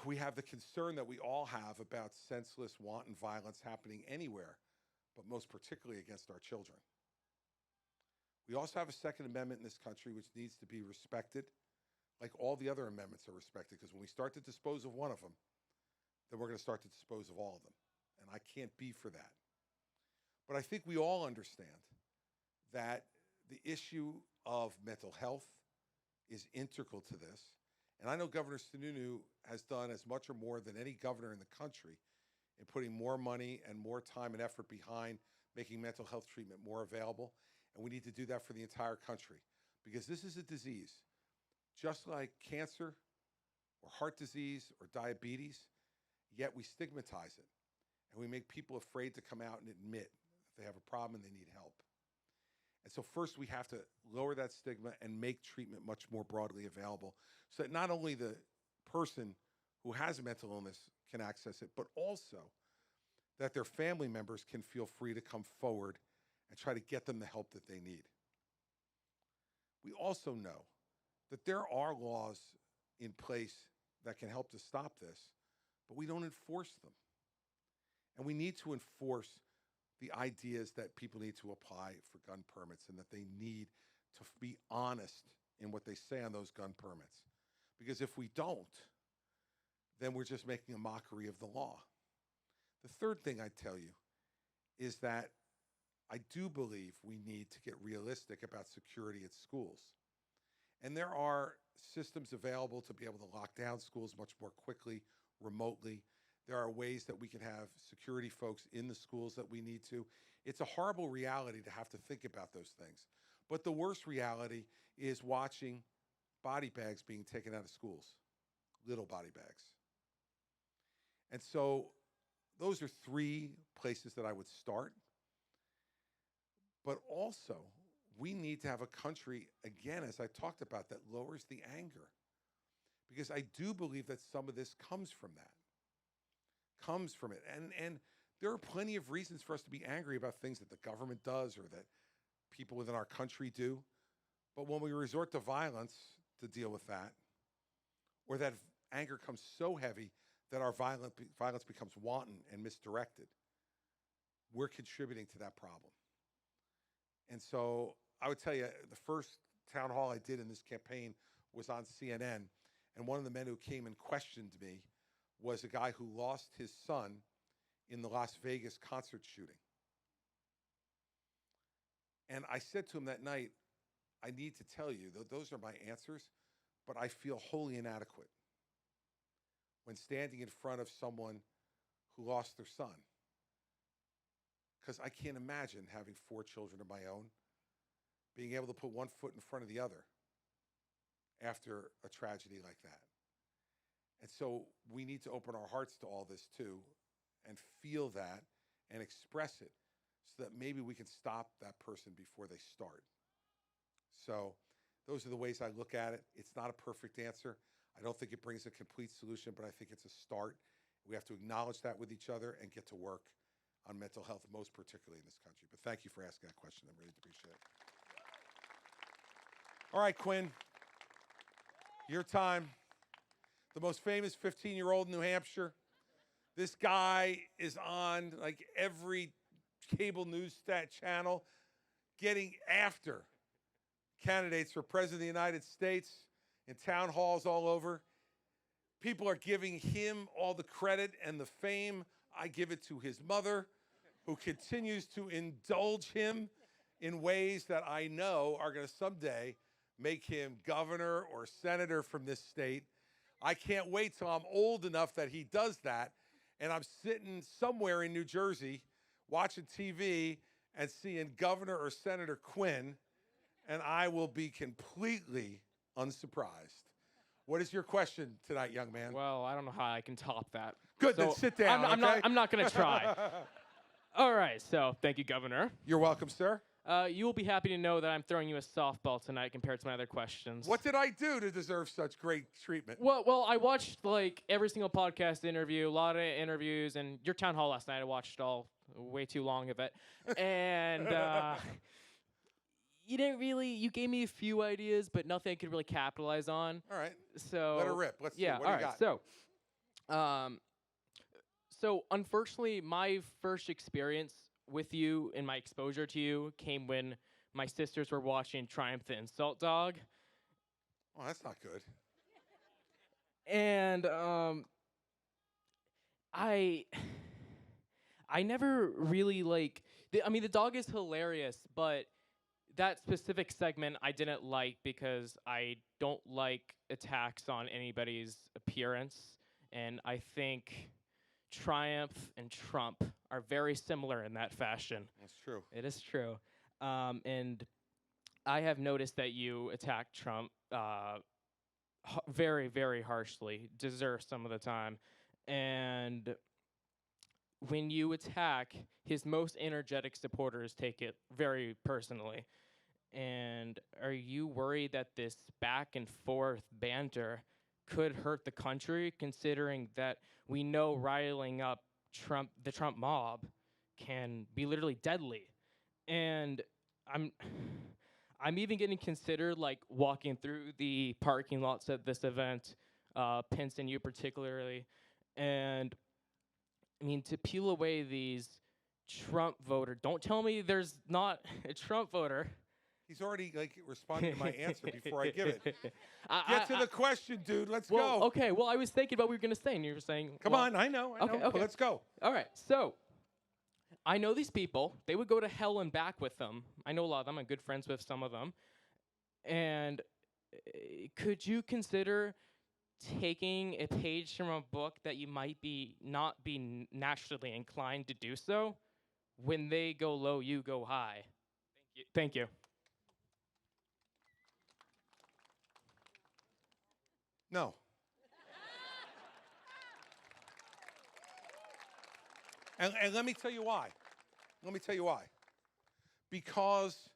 We have the concern that we all have about senseless, wanton violence happening anywhere, but most particularly against our children. We also have a Second Amendment in this country which needs to be respected, like all the other amendments are respected, because when we start to dispose of one of them, then we're going to start to dispose of all of them. And I can't be for that. But I think we all understand that the issue of mental health is integral to this. And I know Governor Sununu has done as much or more than any governor in the country in putting more money and more time and effort behind making mental health treatment more available. And we need to do that for the entire country, because this is a disease, just like cancer or heart disease or diabetes, yet we stigmatize it. And we make people afraid to come out and admit that they have a problem and they need help. And so first we have to lower that stigma and make treatment much more broadly available so that not only the person who has a mental illness can access it, but also that their family members can feel free to come forward and try to get them the help that they need. We also know that there are laws in place that can help to stop this, but we don't enforce them. And we need to enforce the ideas that people need to apply for gun permits and that they need to be honest in what they say on those gun permits. Because if we don't, then we're just making a mockery of the law. The third thing I'd tell you is that I do believe we need to get realistic about security at schools. And there are systems available to be able to lock down schools much more quickly, remotely. There are ways that we can have security folks in the schools that we need to. It's a horrible reality to have to think about those things. But the worst reality is watching body bags being taken out of schools, little body bags. And so those are three places that I would start. But also, we need to have a country, again, as I talked about, that lowers the anger. Because I do believe that some of this comes from that. Comes from it. And there are plenty of reasons for us to be angry about things that the government does or that people within our country do. But when we resort to violence to deal with that, or that anger comes so heavy that our violence becomes wanton and misdirected, we're contributing to that problem. And so I would tell you, the first town hall I did in this campaign was on CNN, and one of the men who came and questioned me was a guy who lost his son in the Las Vegas concert shooting. And I said to him that night, I need to tell you, those are my answers, but I feel wholly inadequate when standing in front of someone who lost their son. Because I can't imagine having 4 children of my own, being able to put one foot in front of the other after a tragedy like that. And so we need to open our hearts to all this too and feel that and express it so that maybe we can stop that person before they start. So those are the ways I look at it. It's not a perfect answer. I don't think it brings a complete solution, but I think it's a start. We have to acknowledge that with each other and get to work on mental health, most particularly in this country. But thank you for asking that question. I really appreciate it. All right, Quinn, your time. The most famous 15-year-old in New Hampshire. This guy is on like every cable news channel getting after candidates for President of the United States in town halls all over. People are giving him all the credit and the fame. I give it to his mother, who continues to indulge him in ways that I know are going to someday make him governor or senator from this state. I can't wait till I'm old enough that he does that, and I'm sitting somewhere in New Jersey watching TV and seeing Governor or Senator Quinn, and I will be completely unsurprised. What is your question tonight, young man? Well, I don't know how I can top that. Good, then sit down, I'm not going to try. All right, so thank you, Governor. You're welcome, sir. You will be happy to know that I'm throwing you a softball tonight compared to my other questions. What did I do to deserve such great treatment? Well, I watched like every single podcast interview, a lot of interviews, and your town hall last night. I watched all way too long of it. And you gave me a few ideas, but nothing I could really capitalize on. All right. So Let her rip. Let's see. yeah, What do all you right. got? So unfortunately, my first experience with you and my exposure to you came when my sisters were watching Triumph the Insult Dog. Oh, that's not good. And I never really the dog is hilarious, but that specific segment I didn't like because I don't like attacks on anybody's appearance, and I think Triumph and Trump are very similar in that fashion. That's true. It is true. And I have noticed that you attack Trump very, very harshly, deserve some of the time. And when you attack, his most energetic supporters take it very personally. And are you worried that this back and forth banter could hurt the country, considering that we know riling up the Trump mob can be literally deadly? And I'm even getting considered walking through the parking lots at this event, Pence and you particularly. And I mean, to peel away these Trump voter, don't tell me there's not a Trump voter. He's already responding to my answer before I give it. Get to the question, dude. Let's well, go. Okay, well, I was thinking about what we were going to say, and you were saying... Come on, I know. Okay. But let's go. All right, so I know these people. They would go to hell and back with them. I know a lot of them. I'm good friends with some of them. And could you consider taking a page from a book that you might not be naturally inclined to do so? When they go low, you go high. Thank you. No. And let me tell you why. Because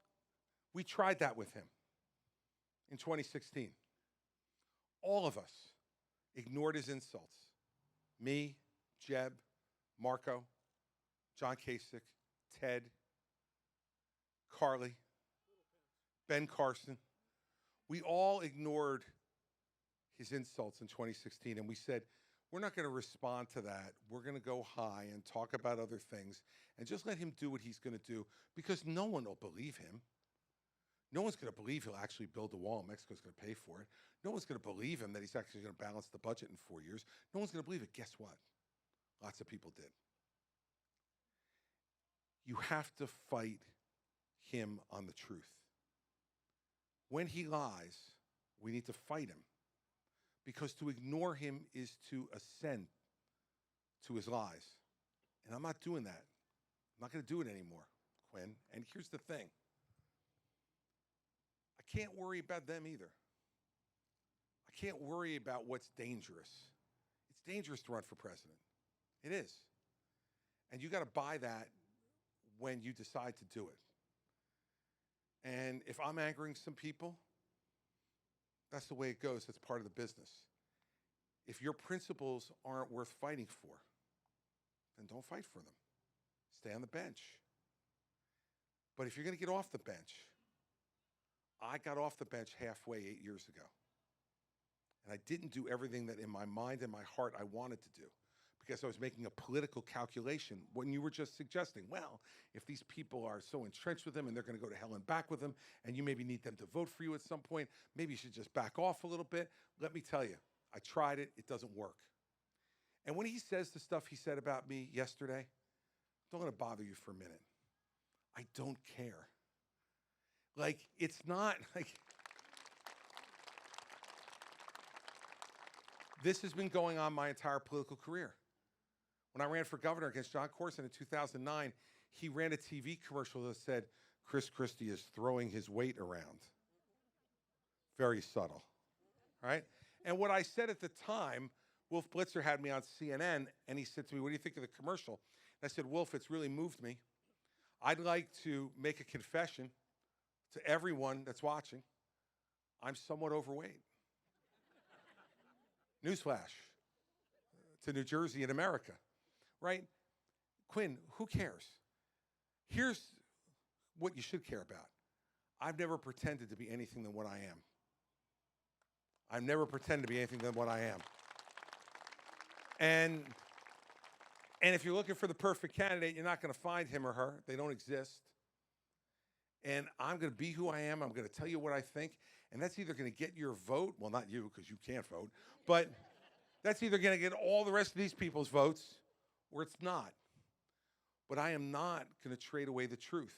we tried that with him in 2016. All of us ignored his insults. Me, Jeb, Marco, John Kasich, Ted, Carly, Ben Carson. We all ignored his insults in 2016, and we said, we're not going to respond to that. We're going to go high and talk about other things and just let him do what he's going to do, because no one will believe him. No one's going to believe he'll actually build a wall and Mexico's going to pay for it. No one's going to believe him that he's actually going to balance the budget in 4 years. No one's going to believe it. Guess what? Lots of people did. You have to fight him on the truth. When he lies, we need to fight him, because to ignore him is to assent to his lies. And I'm not doing that. I'm not going to do it anymore, Quinn. And here's the thing. I can't worry about them either. I can't worry about what's dangerous. It's dangerous to run for president. It is. And you got to buy that when you decide to do it. And if I'm angering some people, that's the way it goes. That's part of the business. If your principles aren't worth fighting for, then don't fight for them. Stay on the bench. But if you're going to get off the bench, I got off the bench halfway 8 years ago. And I didn't do everything that in my mind and my heart I wanted to do, because I was making a political calculation when you were just suggesting, well, if these people are so entrenched with him and they're going to go to hell and back with him, and you maybe need them to vote for you at some point, maybe you should just back off a little bit. Let me tell you, I tried it. It doesn't work. And when he says the stuff he said about me yesterday, don't let it bother you for a minute. I don't care. It's not this has been going on my entire political career. When I ran for governor against John Corson in 2009, he ran a TV commercial that said, Christie is throwing his weight around. Very subtle, right? And what I said at the time, Wolf Blitzer had me on CNN, and he said to me, what do you think of the commercial? And I said, Wolf, it's really moved me. I'd like to make a confession to everyone that's watching. I'm somewhat overweight. Newsflash to New Jersey and America, right? Quinn, who cares? Here's what you should care about. I've never pretended to be anything than what I am. I've never pretended to be anything than what I am. And if you're looking for the perfect candidate, you're not going to find him or her. They don't exist. And I'm going to be who I am. I'm going to tell you what I think. And that's either going to get your vote. Well, not you, because you can't vote. But that's either going to get all the rest of these people's votes, or it's not. But I am not going to trade away the truth.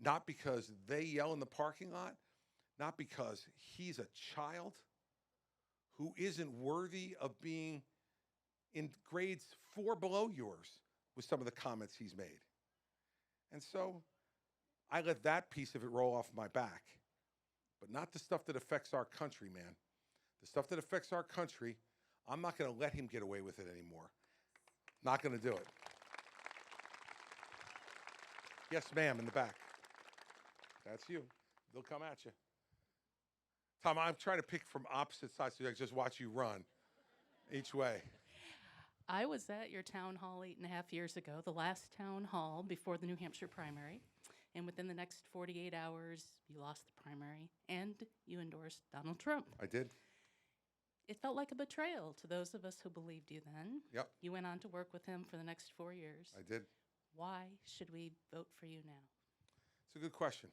Not because they yell in the parking lot, not because he's a child who isn't worthy of being in grades 4 below yours with some of the comments he's made. And so I let that piece of it roll off my back, but not the stuff that affects our country, man. The stuff that affects our country, I'm not going to let him get away with it anymore. Not going to do it. Yes, ma'am, in the back. That's you. They'll come at you. Tom, I'm trying to pick from opposite sides so I just watch you run each way. I was at your town hall 8.5 years ago, the last town hall before the New Hampshire primary. And within the next 48 hours, you lost the primary and you endorsed Donald Trump. I did. It felt like a betrayal to those of us who believed you then. Yep. You went on to work with him for the next 4 years. I did. Why should we vote for you now? It's a good question.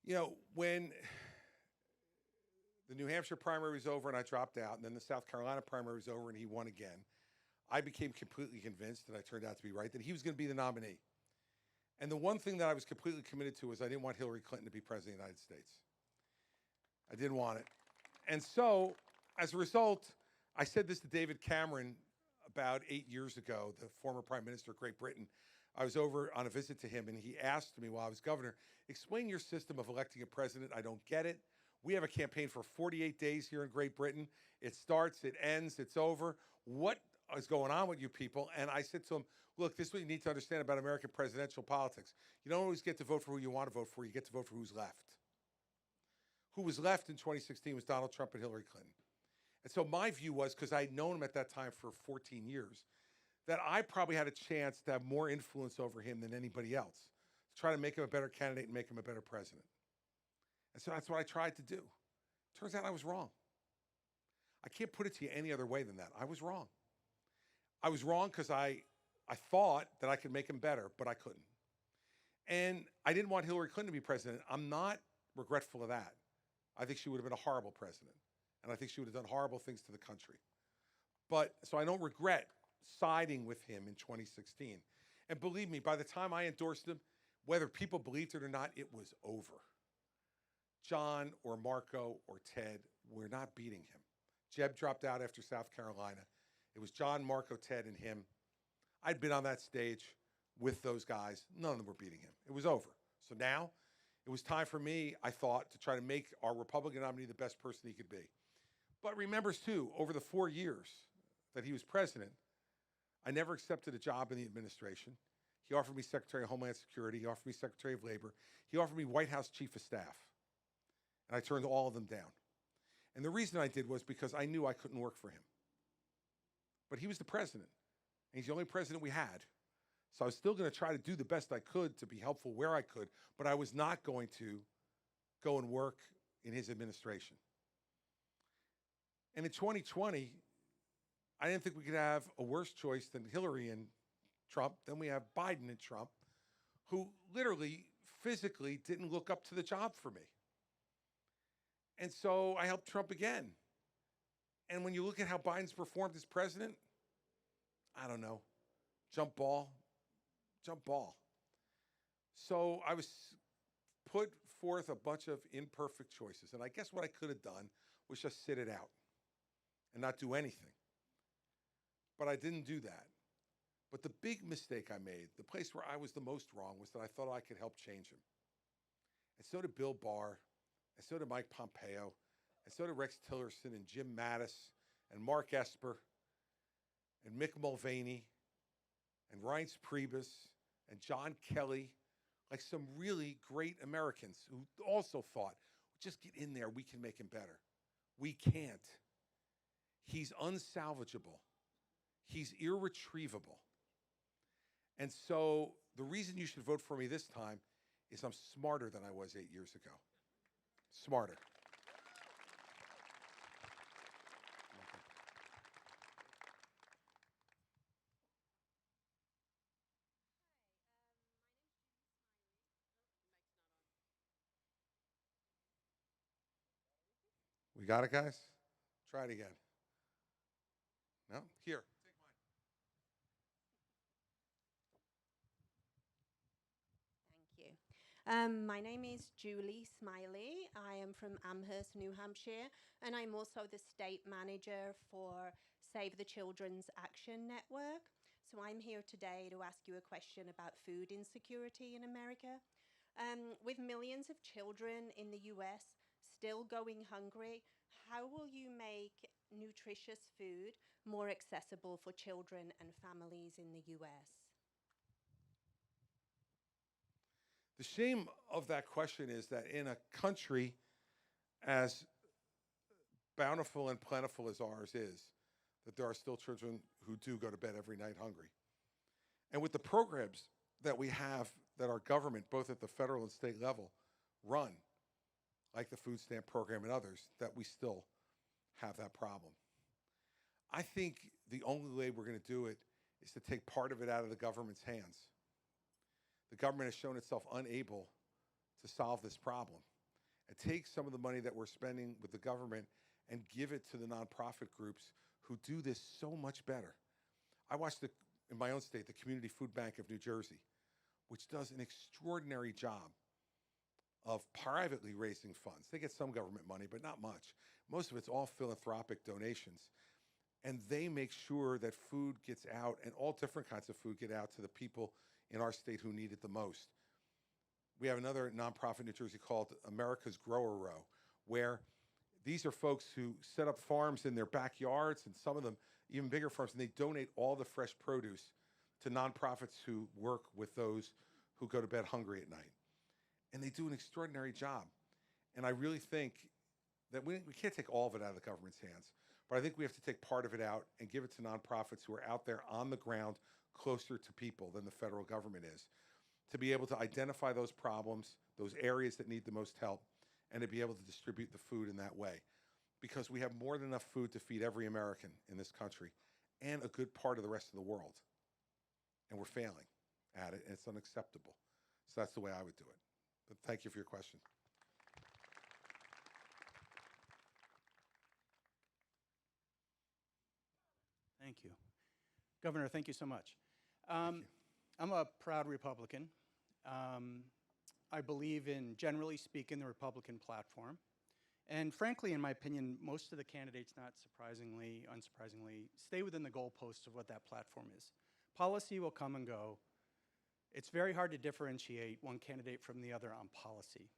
You know, when the New Hampshire primary was over and I dropped out, and then the South Carolina primary was over and he won again, I became completely convinced, and I turned out to be right, that he was going to be the nominee. And the one thing that I was completely committed to was I didn't want Hillary Clinton to be president of the United States. I didn't want it. And so, as a result, I said this to David Cameron about 8 years ago, the former Prime Minister of Great Britain. I was over on a visit to him, and he asked me while I was governor, explain your system of electing a president. I don't get it. We have a campaign for 48 days here in Great Britain. It starts, it ends, it's over. What is going on with you people? And I said to him, look, this is what you need to understand about American presidential politics. You don't always get to vote for who you want to vote for. You get to vote for who's left. Who was left in 2016 was Donald Trump and Hillary Clinton. And so my view was, because I had known him at that time for 14 years, that I probably had a chance to have more influence over him than anybody else, to try to make him a better candidate and make him a better president. And so that's what I tried to do. Turns out I was wrong. I can't put it to you any other way than that. I was wrong. I was wrong because I thought that I could make him better, but I couldn't. And I didn't want Hillary Clinton to be president. I'm not regretful of that. I think she would have been a horrible president. And I think she would have done horrible things to the country. But, so I don't regret siding with him in 2016. And believe me, by the time I endorsed him, whether people believed it or not, it was over. John or Marco or Ted were not beating him. Jeb dropped out after South Carolina. It was John, Marco, Ted, and him. I'd been on that stage with those guys. None of them were beating him. It was over. So now it was time for me, I thought, to try to make our Republican nominee the best person he could be. But remember, too, over the 4 years that he was president, I never accepted a job in the administration. He offered me Secretary of Homeland Security. He offered me Secretary of Labor. He offered me White House Chief of Staff. And I turned all of them down. And the reason I did was because I knew I couldn't work for him. But he was the president, and he's the only president we had. So I was still going to try to do the best I could to be helpful where I could, but I was not going to go and work in his administration. And in 2020, I didn't think we could have a worse choice than Hillary and Trump. Then we have Biden and Trump, who literally, physically didn't look up to the job for me. And so I helped Trump again. And when you look at how Biden's performed as president, I don't know, jump ball. So I was put forth a bunch of imperfect choices. And I guess what I could have done was just sit it out and not do anything. But I didn't do that. But the big mistake I made, the place where I was the most wrong, was that I thought I could help change him. And so did Bill Barr, and so did Mike Pompeo, and so did Rex Tillerson and Jim Mattis and Mark Esper and Mick Mulvaney and Reince Priebus and John Kelly, like some really great Americans who also thought, just get in there, we can make him better. We can't. He's unsalvageable. He's irretrievable. And so the reason you should vote for me this time is I'm smarter than I was 8 years ago. Smarter. We got it, guys? Try it again. No? Here. Take mine. Thank you. My name is Julie Smiley. I am from Amherst, New Hampshire, and I'm also the state manager for Save the Children's Action Network. So I'm here today to ask you a question about food insecurity in America. With millions of children in the US still going hungry, how will you make nutritious food more accessible for children and families in the US? The shame of that question is that in a country as bountiful and plentiful as ours is, that there are still children who do go to bed every night hungry. And with the programs that we have that our government, both at the federal and state level, run, like the food stamp program and others, that we still have that problem. I think the only way we're going to do it is to take part of it out of the government's hands. The government has shown itself unable to solve this problem. And take some of the money that we're spending with the government and give it to the nonprofit groups who do this so much better. I watched, in my own state, the Community Food Bank of New Jersey, which does an extraordinary job of privately raising funds. They get some government money, but not much. Most of it's all philanthropic donations. And they make sure that food gets out, and all different kinds of food get out to the people in our state who need it the most. We have another nonprofit in New Jersey called America's Grower Row, where these are folks who set up farms in their backyards, and some of them even bigger farms, and they donate all the fresh produce to nonprofits who work with those who go to bed hungry at night. And they do an extraordinary job. And I really think that we can't take all of it out of the government's hands, but I think we have to take part of it out and give it to nonprofits who are out there on the ground closer to people than the federal government is, to be able to identify those problems, those areas that need the most help, and to be able to distribute the food in that way. Because we have more than enough food to feed every American in this country and a good part of the rest of the world. And we're failing at it, and it's unacceptable. So that's the way I would do it. But thank you for your question. Thank you. Governor, thank you so much. Thank you. I'm a proud Republican. I believe in, generally speaking, the Republican platform. And frankly, in my opinion, most of the candidates, not surprisingly, unsurprisingly, stay within the goalposts of what that platform is. Policy will come and go. It's very hard to differentiate one candidate from the other on policy.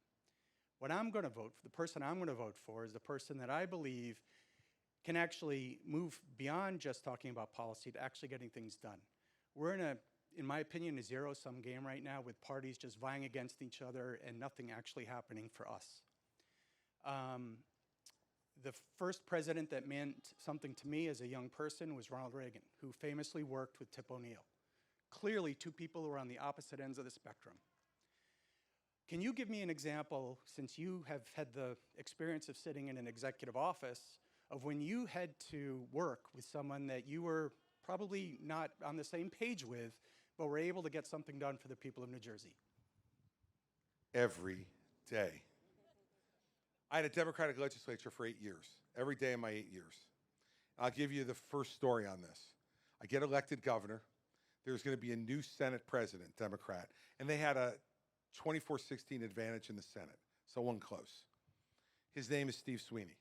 What I'm going to vote for, the person I'm going to vote for, is the person that I believe can actually move beyond just talking about policy to actually getting things done. We're in my opinion, a zero-sum game right now with parties just vying against each other and nothing actually happening for us. The first president that meant something to me as a young person was Ronald Reagan, who famously worked with Tip O'Neill. Clearly, two people who are on the opposite ends of the spectrum. Can you give me an example, since you have had the experience of sitting in an executive office, of when you had to work with someone that you were probably not on the same page with, but were able to get something done for the people of New Jersey? Every day. I had a Democratic legislature for 8 years, every day of my 8 years. I'll give you the first story on this. I get elected governor. There's going to be a new Senate president, Democrat, and they had a 24-16 advantage in the Senate, so one close. His name is Steve Sweeney.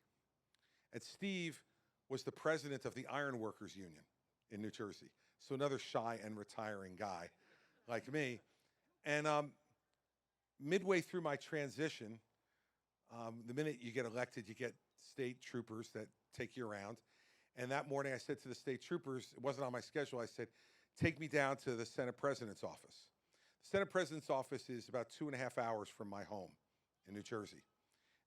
And Steve was the president of the Iron Workers Union in New Jersey, so another shy and retiring guy like me. And midway through my transition, the minute you get elected, you get state troopers that take you around. And that morning I said to the state troopers, it wasn't on my schedule, I said, take me down to the Senate President's office. The Senate President's office is about 2.5 hours from my home in New Jersey.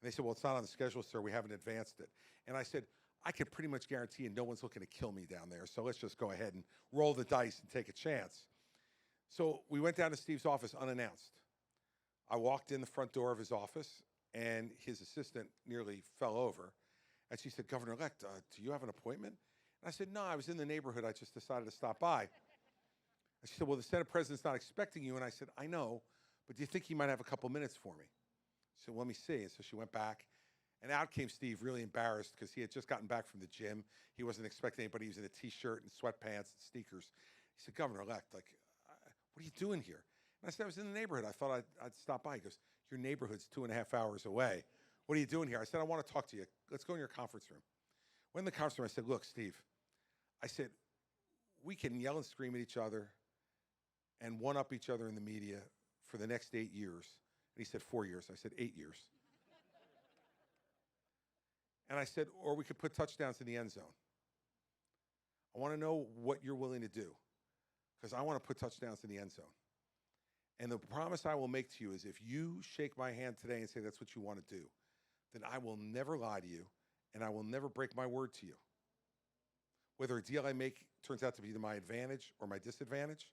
And they said, well, it's not on the schedule, sir. We haven't advanced it. And I said, I can pretty much guarantee you no one's looking to kill me down there, so let's just go ahead and roll the dice and take a chance. So we went down to Steve's office unannounced. I walked in the front door of his office, and his assistant nearly fell over. And she said, Governor-elect, do you have an appointment? And I said, no, I was in the neighborhood. I just decided to stop by. And she said, well, the Senate President's not expecting you. And I said, I know, but do you think he might have a couple minutes for me? She said, well, let me see. And so she went back, and out came Steve, really embarrassed because he had just gotten back from the gym. He wasn't expecting anybody. He was in a T-shirt and sweatpants and sneakers. He said, Governor-elect, like, what are you doing here? And I said, I was in the neighborhood. I thought I'd stop by. He goes, your neighborhood's 2.5 hours away. What are you doing here? I said, I want to talk to you. Let's go in your conference room. Went in the conference room. I said, look, Steve, I said, we can yell and scream at each other and one-up each other in the media for the next 8 years. And he said, 4 years. I said, 8 years. And I said, or we could put touchdowns in the end zone. I want to know what you're willing to do, because I want to put touchdowns in the end zone. And the promise I will make to you is if you shake my hand today and say that's what you want to do, then I will never lie to you, and I will never break my word to you. Whether a deal I make turns out to be to my advantage or my disadvantage,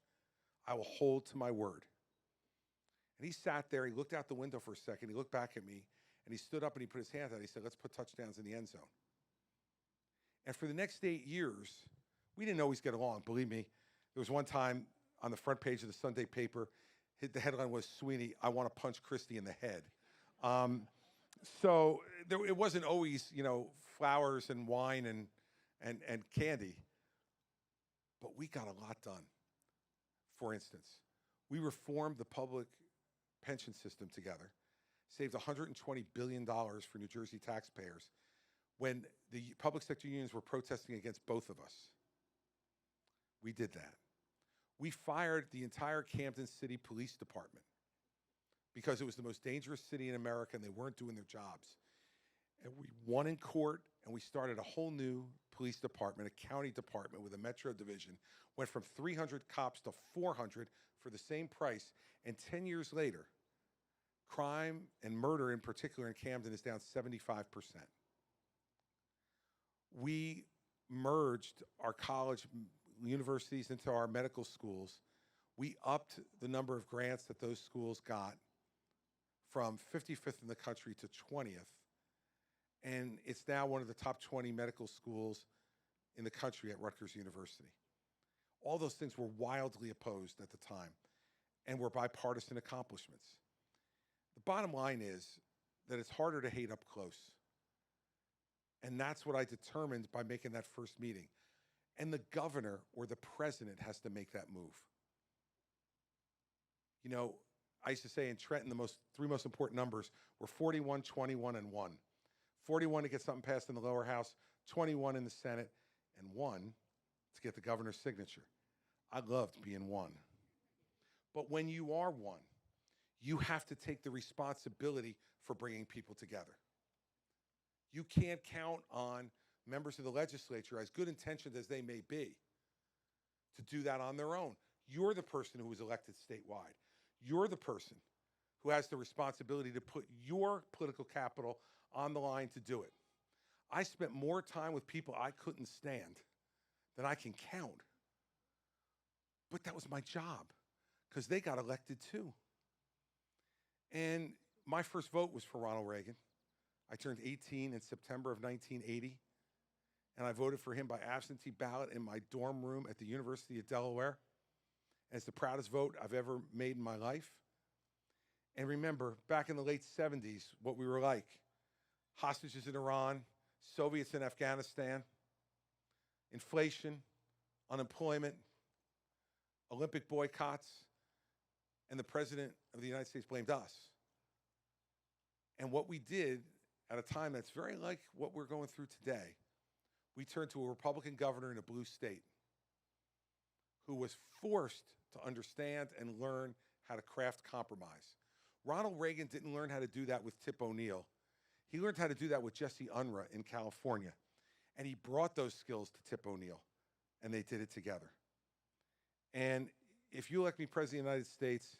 I will hold to my word. And he sat there, he looked out the window for a second, he looked back at me, and he stood up and he put his hand out. He said, let's put touchdowns in the end zone. And for the next 8 years, we didn't always get along. Believe me, there was one time on the front page of the Sunday paper, the headline was, Sweeney, I want to punch Christie in the head. So it wasn't always, flowers and wine and candy. But we got a lot done. For instance, we reformed the public pension system together, saved $120 billion for New Jersey taxpayers when the public sector unions were protesting against both of us. We did that. We fired the entire Camden City Police Department because it was the most dangerous city in America and they weren't doing their jobs. And we won in court, and we started a whole new police department, a county department with a metro division, went from 300 cops to 400 for the same price, and 10 years later, crime and murder in particular in Camden is down 75%. We merged our college universities into our medical schools. We upped the number of grants that those schools got from 55th in the country to 20th. And it's now one of the top 20 medical schools in the country at Rutgers University. All those things were wildly opposed at the time and were bipartisan accomplishments. The bottom line is that it's harder to hate up close. And that's what I determined by making that first meeting. And the governor or the president has to make that move. I used to say in Trenton, the three most important numbers were 41, 21, and 1. 41 to get something passed in the lower house, 21 in the Senate, and 1 to get the governor's signature. I loved being 1. But when you are 1, you have to take the responsibility for bringing people together. You can't count on members of the legislature, as good intentioned as they may be, to do that on their own. You're the person who was elected statewide. You're the person who has the responsibility to put your political capital on the line to do it. I spent more time with people I couldn't stand than I can count. But that was my job, because they got elected too. And my first vote was for Ronald Reagan. I turned 18 in September of 1980, and I voted for him by absentee ballot in my dorm room at the University of Delaware. And it's the proudest vote I've ever made in my life. And remember, back in the late 70s, what we were like. Hostages in Iran, Soviets in Afghanistan, inflation, unemployment, Olympic boycotts, and the President of the United States blamed us. And what we did at a time that's very like what we're going through today, we turned to a Republican governor in a blue state who was forced to understand and learn how to craft compromise. Ronald Reagan didn't learn how to do that with Tip O'Neill. He learned how to do that with Jesse Unruh in California. And he brought those skills to Tip O'Neill, and they did it together. And if you elect me President of the United States,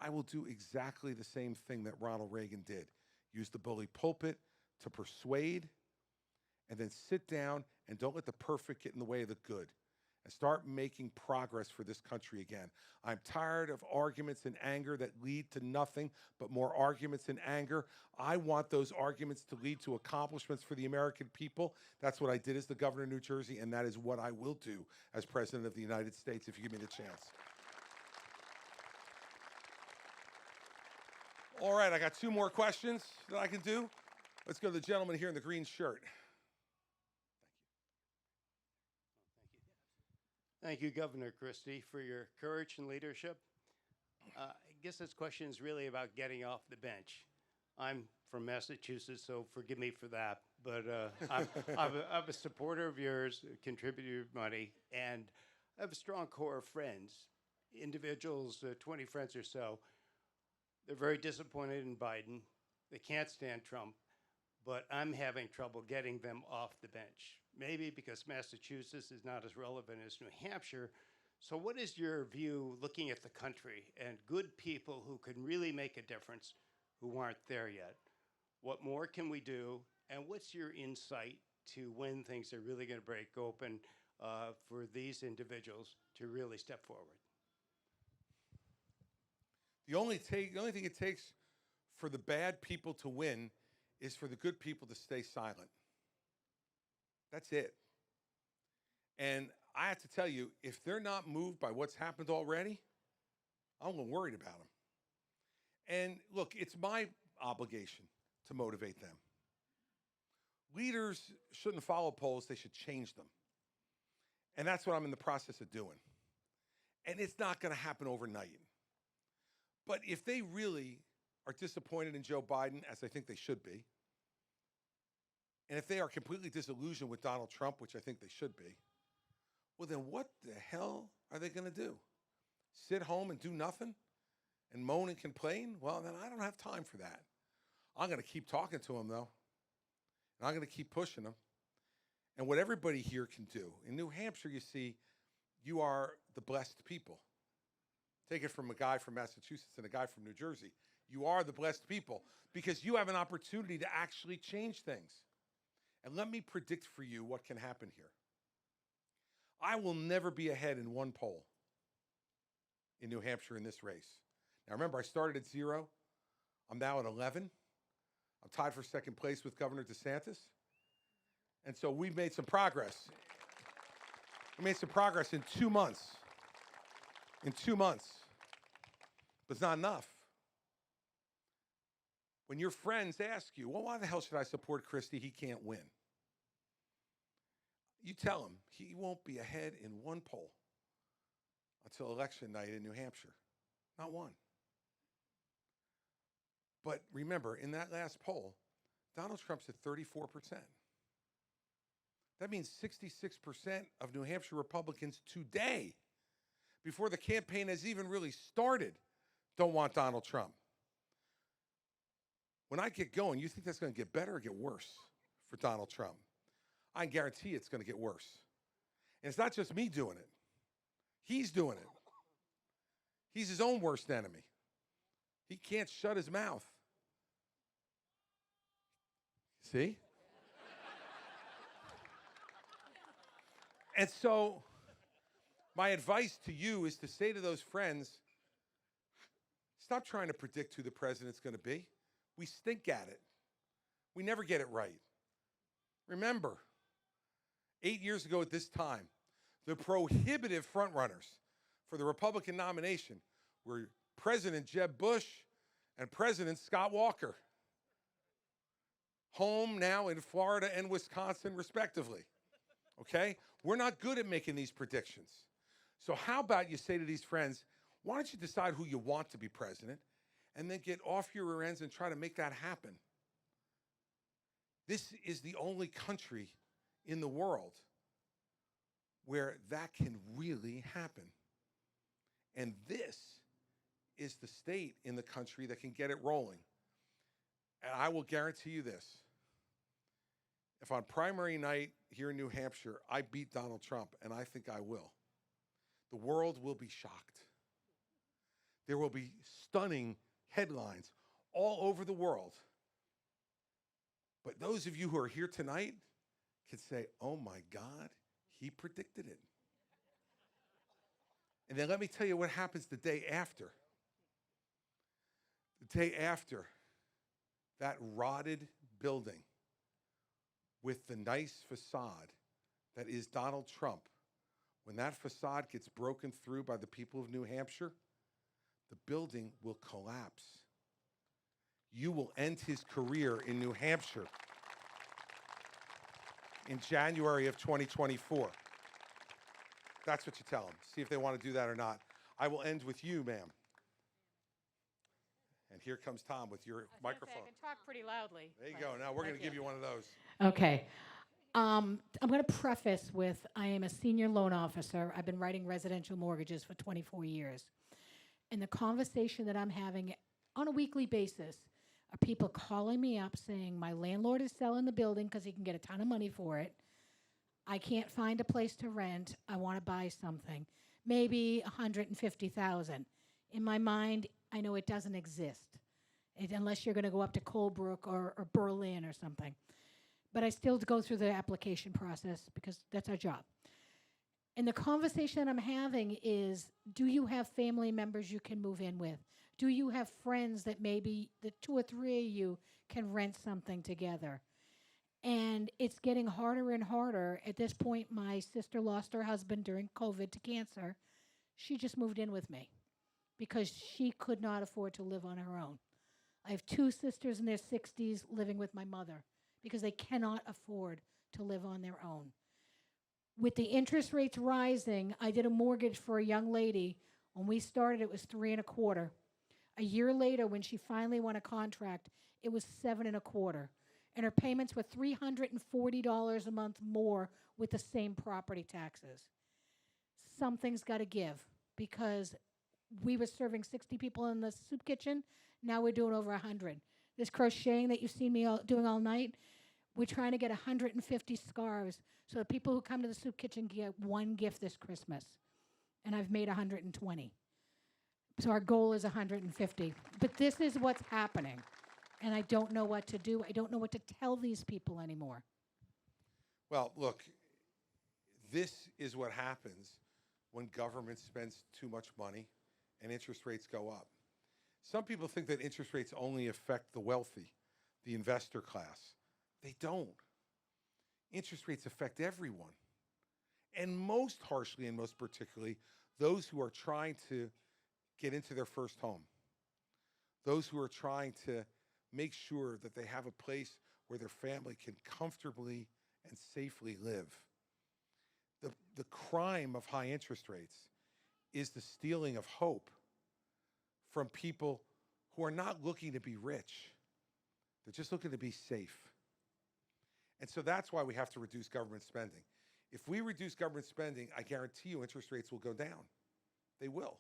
I will do exactly the same thing that Ronald Reagan did. Use the bully pulpit to persuade and then sit down and don't let the perfect get in the way of the good, and start making progress for this country again. I'm tired of arguments and anger that lead to nothing but more arguments and anger. I want those arguments to lead to accomplishments for the American people. That's what I did as the governor of New Jersey, and that is what I will do as president of the United States if you give me the chance. All right, I got 2 more questions that I can do. Let's go to the gentleman here in the green shirt. Thank you, Governor Christie, for your courage and leadership. I guess this question is really about getting off the bench. I'm from Massachusetts, so forgive me for that. But I'm a supporter of yours, a contributor of money, and I have a strong core of friends, individuals, 20 friends or so. They're very disappointed in Biden. They can't stand Trump, but I'm having trouble getting them off the bench. Maybe because Massachusetts is not as relevant as New Hampshire. So what is your view looking at the country and good people who can really make a difference who aren't there yet? What more can we do? And what's your insight to when things are really going to break open for these individuals to really step forward? The only thing it takes for the bad people to win is for the good people to stay silent. That's it. And I have to tell you, if they're not moved by what's happened already, I'm a little worried about them. And look, it's my obligation to motivate them. Leaders shouldn't follow polls, they should change them. And that's what I'm in the process of doing. And it's not going to happen overnight. But if they really are disappointed in Joe Biden, as I think they should be, and if they are completely disillusioned with Donald Trump, which I think they should be, well, then what the hell are they going to do? Sit home and do nothing and moan and complain? Well, then I don't have time for that. I'm going to keep talking to them, though, and I'm going to keep pushing them. And what everybody here can do, in New Hampshire, you see, you are the blessed people. Take it from a guy from Massachusetts and a guy from New Jersey. You are the blessed people because you have an opportunity to actually change things. And let me predict for you what can happen here. I will never be ahead in one poll in New Hampshire in this race. Now remember, I started at 0. I'm now at 11. I'm tied for second place with Governor DeSantis. And so we've made some progress. We made some progress in 2 months. In 2 months. But it's not enough. When your friends ask you, well, why the hell should I support Christie? He can't win. You tell him he won't be ahead in one poll until election night in New Hampshire. Not one. But remember, in that last poll, Donald Trump's at 34%. That means 66% of New Hampshire Republicans today, before the campaign has even really started, don't want Donald Trump. When I get going, you think that's going to get better or get worse for Donald Trump? I guarantee it's going to get worse. And it's not just me doing it. He's doing it. He's his own worst enemy. He can't shut his mouth. See? And so my advice to you is to say to those friends, stop trying to predict who the president's going to be. We stink at it. We never get it right. Remember, 8 years ago at this time, the prohibitive frontrunners for the Republican nomination were President Jeb Bush and President Scott Walker, home now in Florida and Wisconsin, respectively. Okay? We're not good at making these predictions. So how about you say to these friends, why don't you decide who you want to be president and then get off your rear ends and try to make that happen? This is the only country in the world where that can really happen. And this is the state in the country that can get it rolling. And I will guarantee you this. If on primary night here in New Hampshire, I beat Donald Trump, and I think I will, the world will be shocked. There will be stunning headlines all over the world. But those of you who are here tonight can say, oh my God, he predicted it. And then let me tell you what happens the day after. The day after, that rotted building with the nice facade that is Donald Trump, when that facade gets broken through by the people of New Hampshire, the building will collapse. You will end his career in New Hampshire in January of 2024. That's what you tell them. See if they want to do that or not. I will end with you, ma'am. And here comes Tom with your microphone. I can talk pretty loudly. There you go. Now we're going to give you one of those. Okay. I'm going to preface with I am a senior loan officer. I've been writing residential mortgages for 24 years. And the conversation that I'm having on a weekly basis are people calling me up saying, my landlord is selling the building because he can get a ton of money for it. I can't find a place to rent. I want to buy something. Maybe $150,000. In my mind, I know it doesn't exist unless you're going to go up to Colebrook or Berlin or something. But I still go through the application process because that's our job. And the conversation I'm having is, do you have family members you can move in with? Do you have friends that maybe the 2 or 3 of you can rent something together? And it's getting harder and harder. At this point, my sister lost her husband during COVID to cancer. She just moved in with me because she could not afford to live on her own. I have 2 sisters in their 60s living with my mother because they cannot afford to live on their own. With the interest rates rising, I did a mortgage for a young lady. When we started, it was 3 1/4. A year later, when she finally won a contract, it was 7 1/4. And her payments were $340 a month more with the same property taxes. Something's got to give because we were serving 60 people in the soup kitchen. Now we're doing over 100. This crocheting that you've seen me doing all night, we're trying to get 150 scarves so the people who come to the soup kitchen get one gift this Christmas. And I've made 120. So our goal is 150. But this is what's happening. And I don't know what to do. I don't know what to tell these people anymore. Well, look, this is what happens when government spends too much money and interest rates go up. Some people think that interest rates only affect the wealthy, the investor class. They don't. Interest rates affect everyone. And most harshly and most particularly, those who are trying to get into their first home. Those who are trying to make sure that they have a place where their family can comfortably and safely live. The crime of high interest rates is the stealing of hope from people who are not looking to be rich. They're just looking to be safe. And so that's why we have to reduce government spending. If we reduce government spending, I guarantee you interest rates will go down. They will.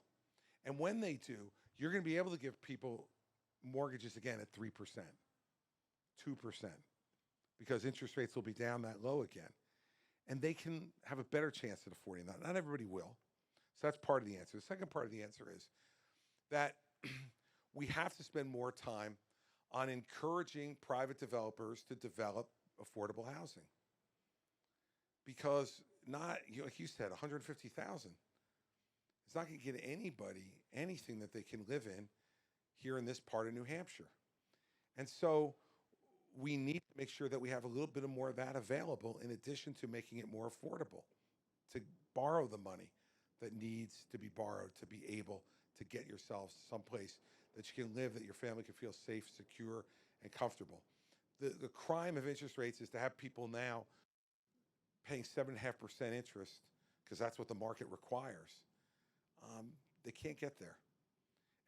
And when they do, you're going to be able to give people mortgages again at 3%, 2%, because interest rates will be down that low again. And they can have a better chance at affording that. Not everybody will. So that's part of the answer. The second part of the answer is that we have to spend more time on encouraging private developers to develop affordable housing. Because not, like you said, 150,000. It's not going to get anybody anything that they can live in here in this part of New Hampshire. And so we need to make sure that we have a little bit more of that available in addition to making it more affordable to borrow the money that needs to be borrowed to be able to get yourselves someplace that you can live, that your family can feel safe, secure, and comfortable. The crime of interest rates is to have people now paying 7.5% interest because that's what the market requires. They can't get there.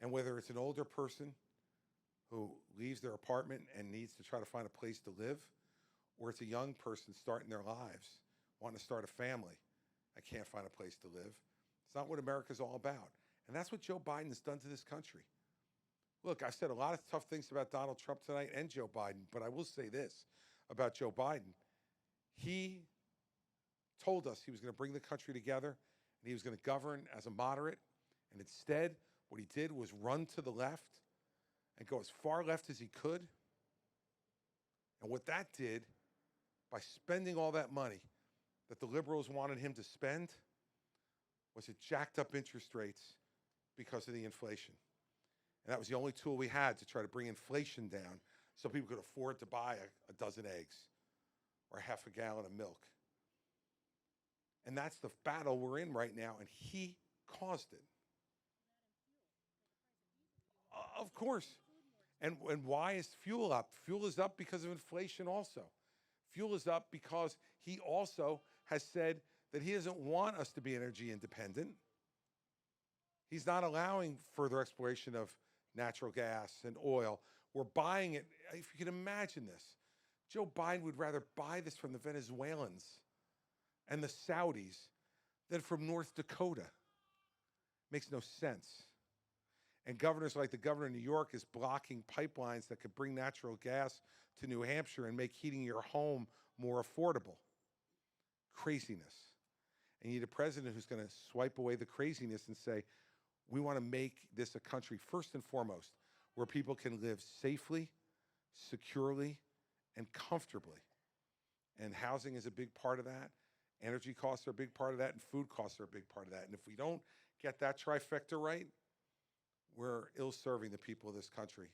And whether it's an older person who leaves their apartment and needs to try to find a place to live, or it's a young person starting their lives, wanting to start a family, I can't find a place to live. It's not what America's all about. And that's what Joe Biden has done to this country. Look, I've said a lot of tough things about Donald Trump tonight and Joe Biden, but I will say this about Joe Biden. He told us he was going to bring the country together and he was going to govern as a moderate. And instead, what he did was run to the left and go as far left as he could. And what that did, by spending all that money that the liberals wanted him to spend was it jacked up interest rates because of the inflation. And that was the only tool we had to try to bring inflation down so people could afford to buy a dozen eggs or half a gallon of milk. And that's the battle we're in right now, and he caused it. Of course. And why is fuel up? Fuel is up because of inflation also. Fuel is up because he also has said that he doesn't want us to be energy independent. He's not allowing further exploration of natural gas and oil. We're buying it. If you can imagine this, Joe Biden would rather buy this from the Venezuelans and the Saudis than from North Dakota. Makes no sense. And governors like the governor of New York is blocking pipelines that could bring natural gas to New Hampshire and make heating your home more affordable. Craziness. And you need a president who's going to swipe away the craziness and say, we want to make this a country, first and foremost, where people can live safely, securely, and comfortably. And housing is a big part of that. Energy costs are a big part of that, and food costs are a big part of that. And if we don't get that trifecta right, we're ill-serving the people of this country.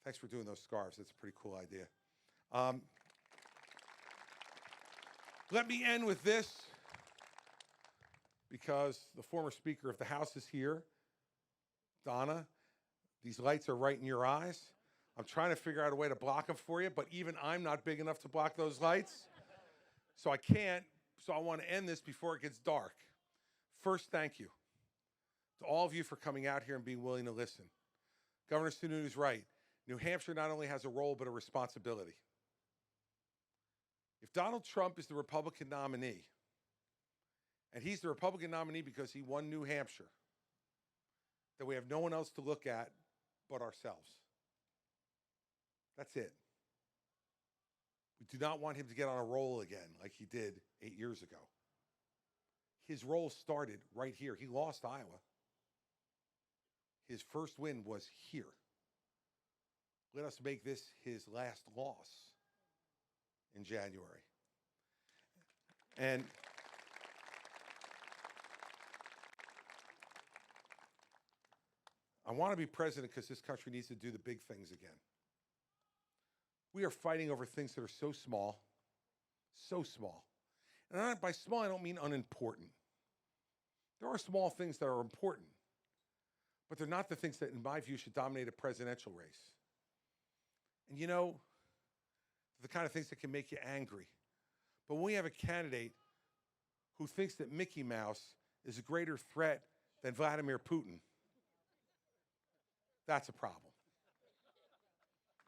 Thanks for doing those scarves. That's a pretty cool idea. Let me end with this, because the former Speaker of the House is here. Donna, these lights are right in your eyes. I'm trying to figure out a way to block them for you, but even I'm not big enough to block those lights. So I can't. So I want to end this before it gets dark. First, thank you to all of you for coming out here and being willing to listen. Governor Sununu is right. New Hampshire not only has a role, but a responsibility. If Donald Trump is the Republican nominee, and he's the Republican nominee because he won New Hampshire, then we have no one else to look at but ourselves. That's it. We do not want him to get on a roll again like he did 8 years ago. His roll started right here. He lost Iowa. His first win was here. Let us make this his last loss in January. And I want to be president because this country needs to do the big things again. We are fighting over things that are so small, so small. And by small, I don't mean unimportant. There are small things that are important, but they're not the things that, in my view, should dominate a presidential race. And you know, the kind of things that can make you angry. But when we have a candidate who thinks that Mickey Mouse is a greater threat than Vladimir Putin, that's a problem.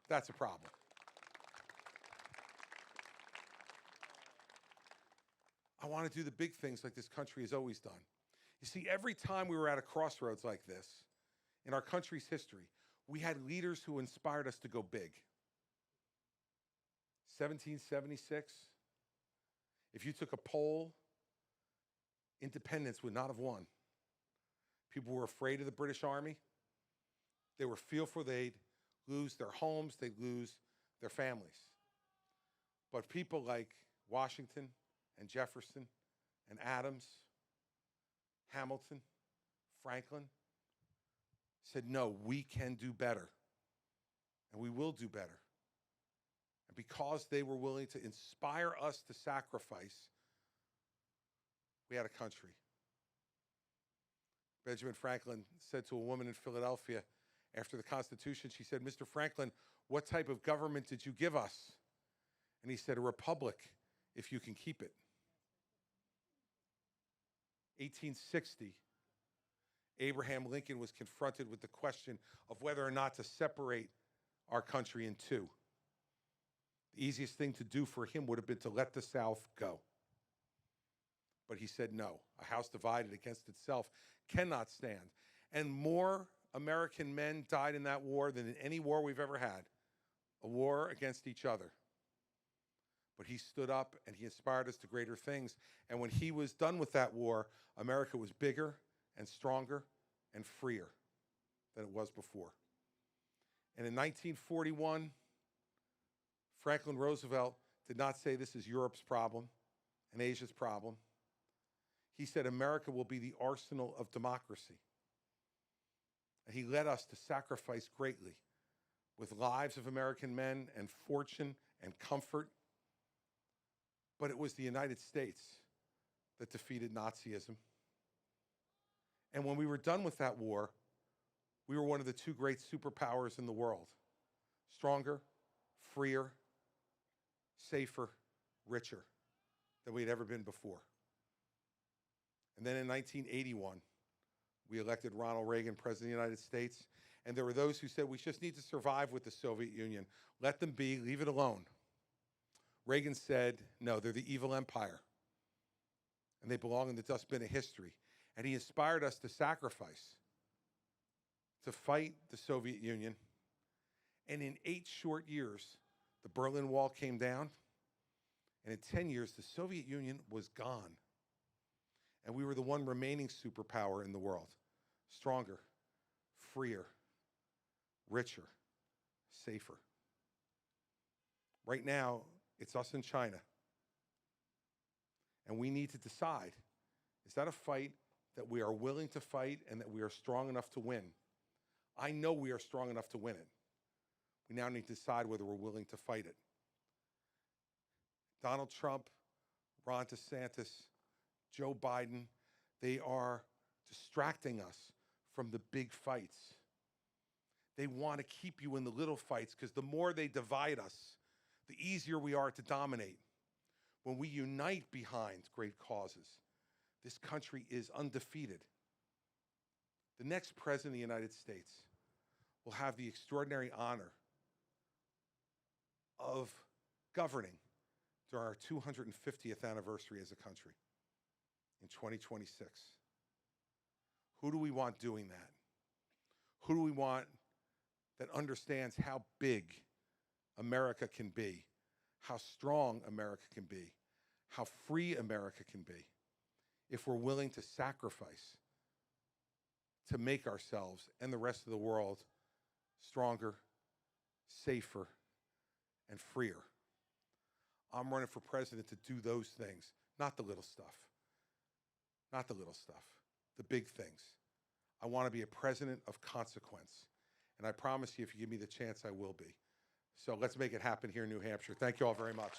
That's a problem. I want to do the big things like this country has always done. You see, every time we were at a crossroads like this in our country's history, we had leaders who inspired us to go big. 1776, if you took a poll, independence would not have won. People were afraid of the British Army. They were fearful they'd lose their homes, they'd lose their families. But people like Washington and Jefferson and Adams, Hamilton, Franklin said, no, we can do better, and we will do better. And because they were willing to inspire us to sacrifice, we had a country. Benjamin Franklin said to a woman in Philadelphia after the Constitution, she said, Mr. Franklin, what type of government did you give us? And he said, a republic, if you can keep it. 1860, Abraham Lincoln was confronted with the question of whether or not to separate our country in two. The easiest thing to do for him would have been to let the South go. But he said no. A house divided against itself cannot stand. And more American men died in that war than in any war we've ever had. A war against each other. But he stood up and he inspired us to greater things. And when he was done with that war, America was bigger and stronger and freer than it was before. And in 1941, Franklin Roosevelt did not say this is Europe's problem and Asia's problem. He said America will be the arsenal of democracy. And he led us to sacrifice greatly with lives of American men and fortune and comfort. But it was the United States that defeated Nazism. And when we were done with that war, we were one of the two great superpowers in the world. Stronger, freer, safer, richer than we had ever been before. And then in 1981, we elected Ronald Reagan president of the United States. And there were those who said we just need to survive with the Soviet Union. Let them be, leave it alone. Reagan said, no, they're the evil empire. And they belong in the dustbin of history. And he inspired us to sacrifice, to fight the Soviet Union. And in 8 short years, the Berlin Wall came down. And in 10 years, the Soviet Union was gone. And we were the one remaining superpower in the world. Stronger, freer, richer, safer. Right now, it's us and China. And we need to decide, is that a fight that we are willing to fight and that we are strong enough to win? I know we are strong enough to win it. We now need to decide whether we're willing to fight it. Donald Trump, Ron DeSantis, Joe Biden, they are distracting us from the big fights. They want to keep you in the little fights because the more they divide us, the easier we are to dominate. When we unite behind great causes, this country is undefeated. The next president of the United States will have the extraordinary honor of governing during our 250th anniversary as a country in 2026. Who do we want doing that? Who do we want that understands how big America can be, how strong America can be, how free America can be, if we're willing to sacrifice to make ourselves and the rest of the world stronger, safer, and freer? I'm running for president to do those things, not the little stuff. Not the little stuff, the big things. I want to be a president of consequence. And I promise you, if you give me the chance, I will be. So let's make it happen here in New Hampshire. Thank you all very much.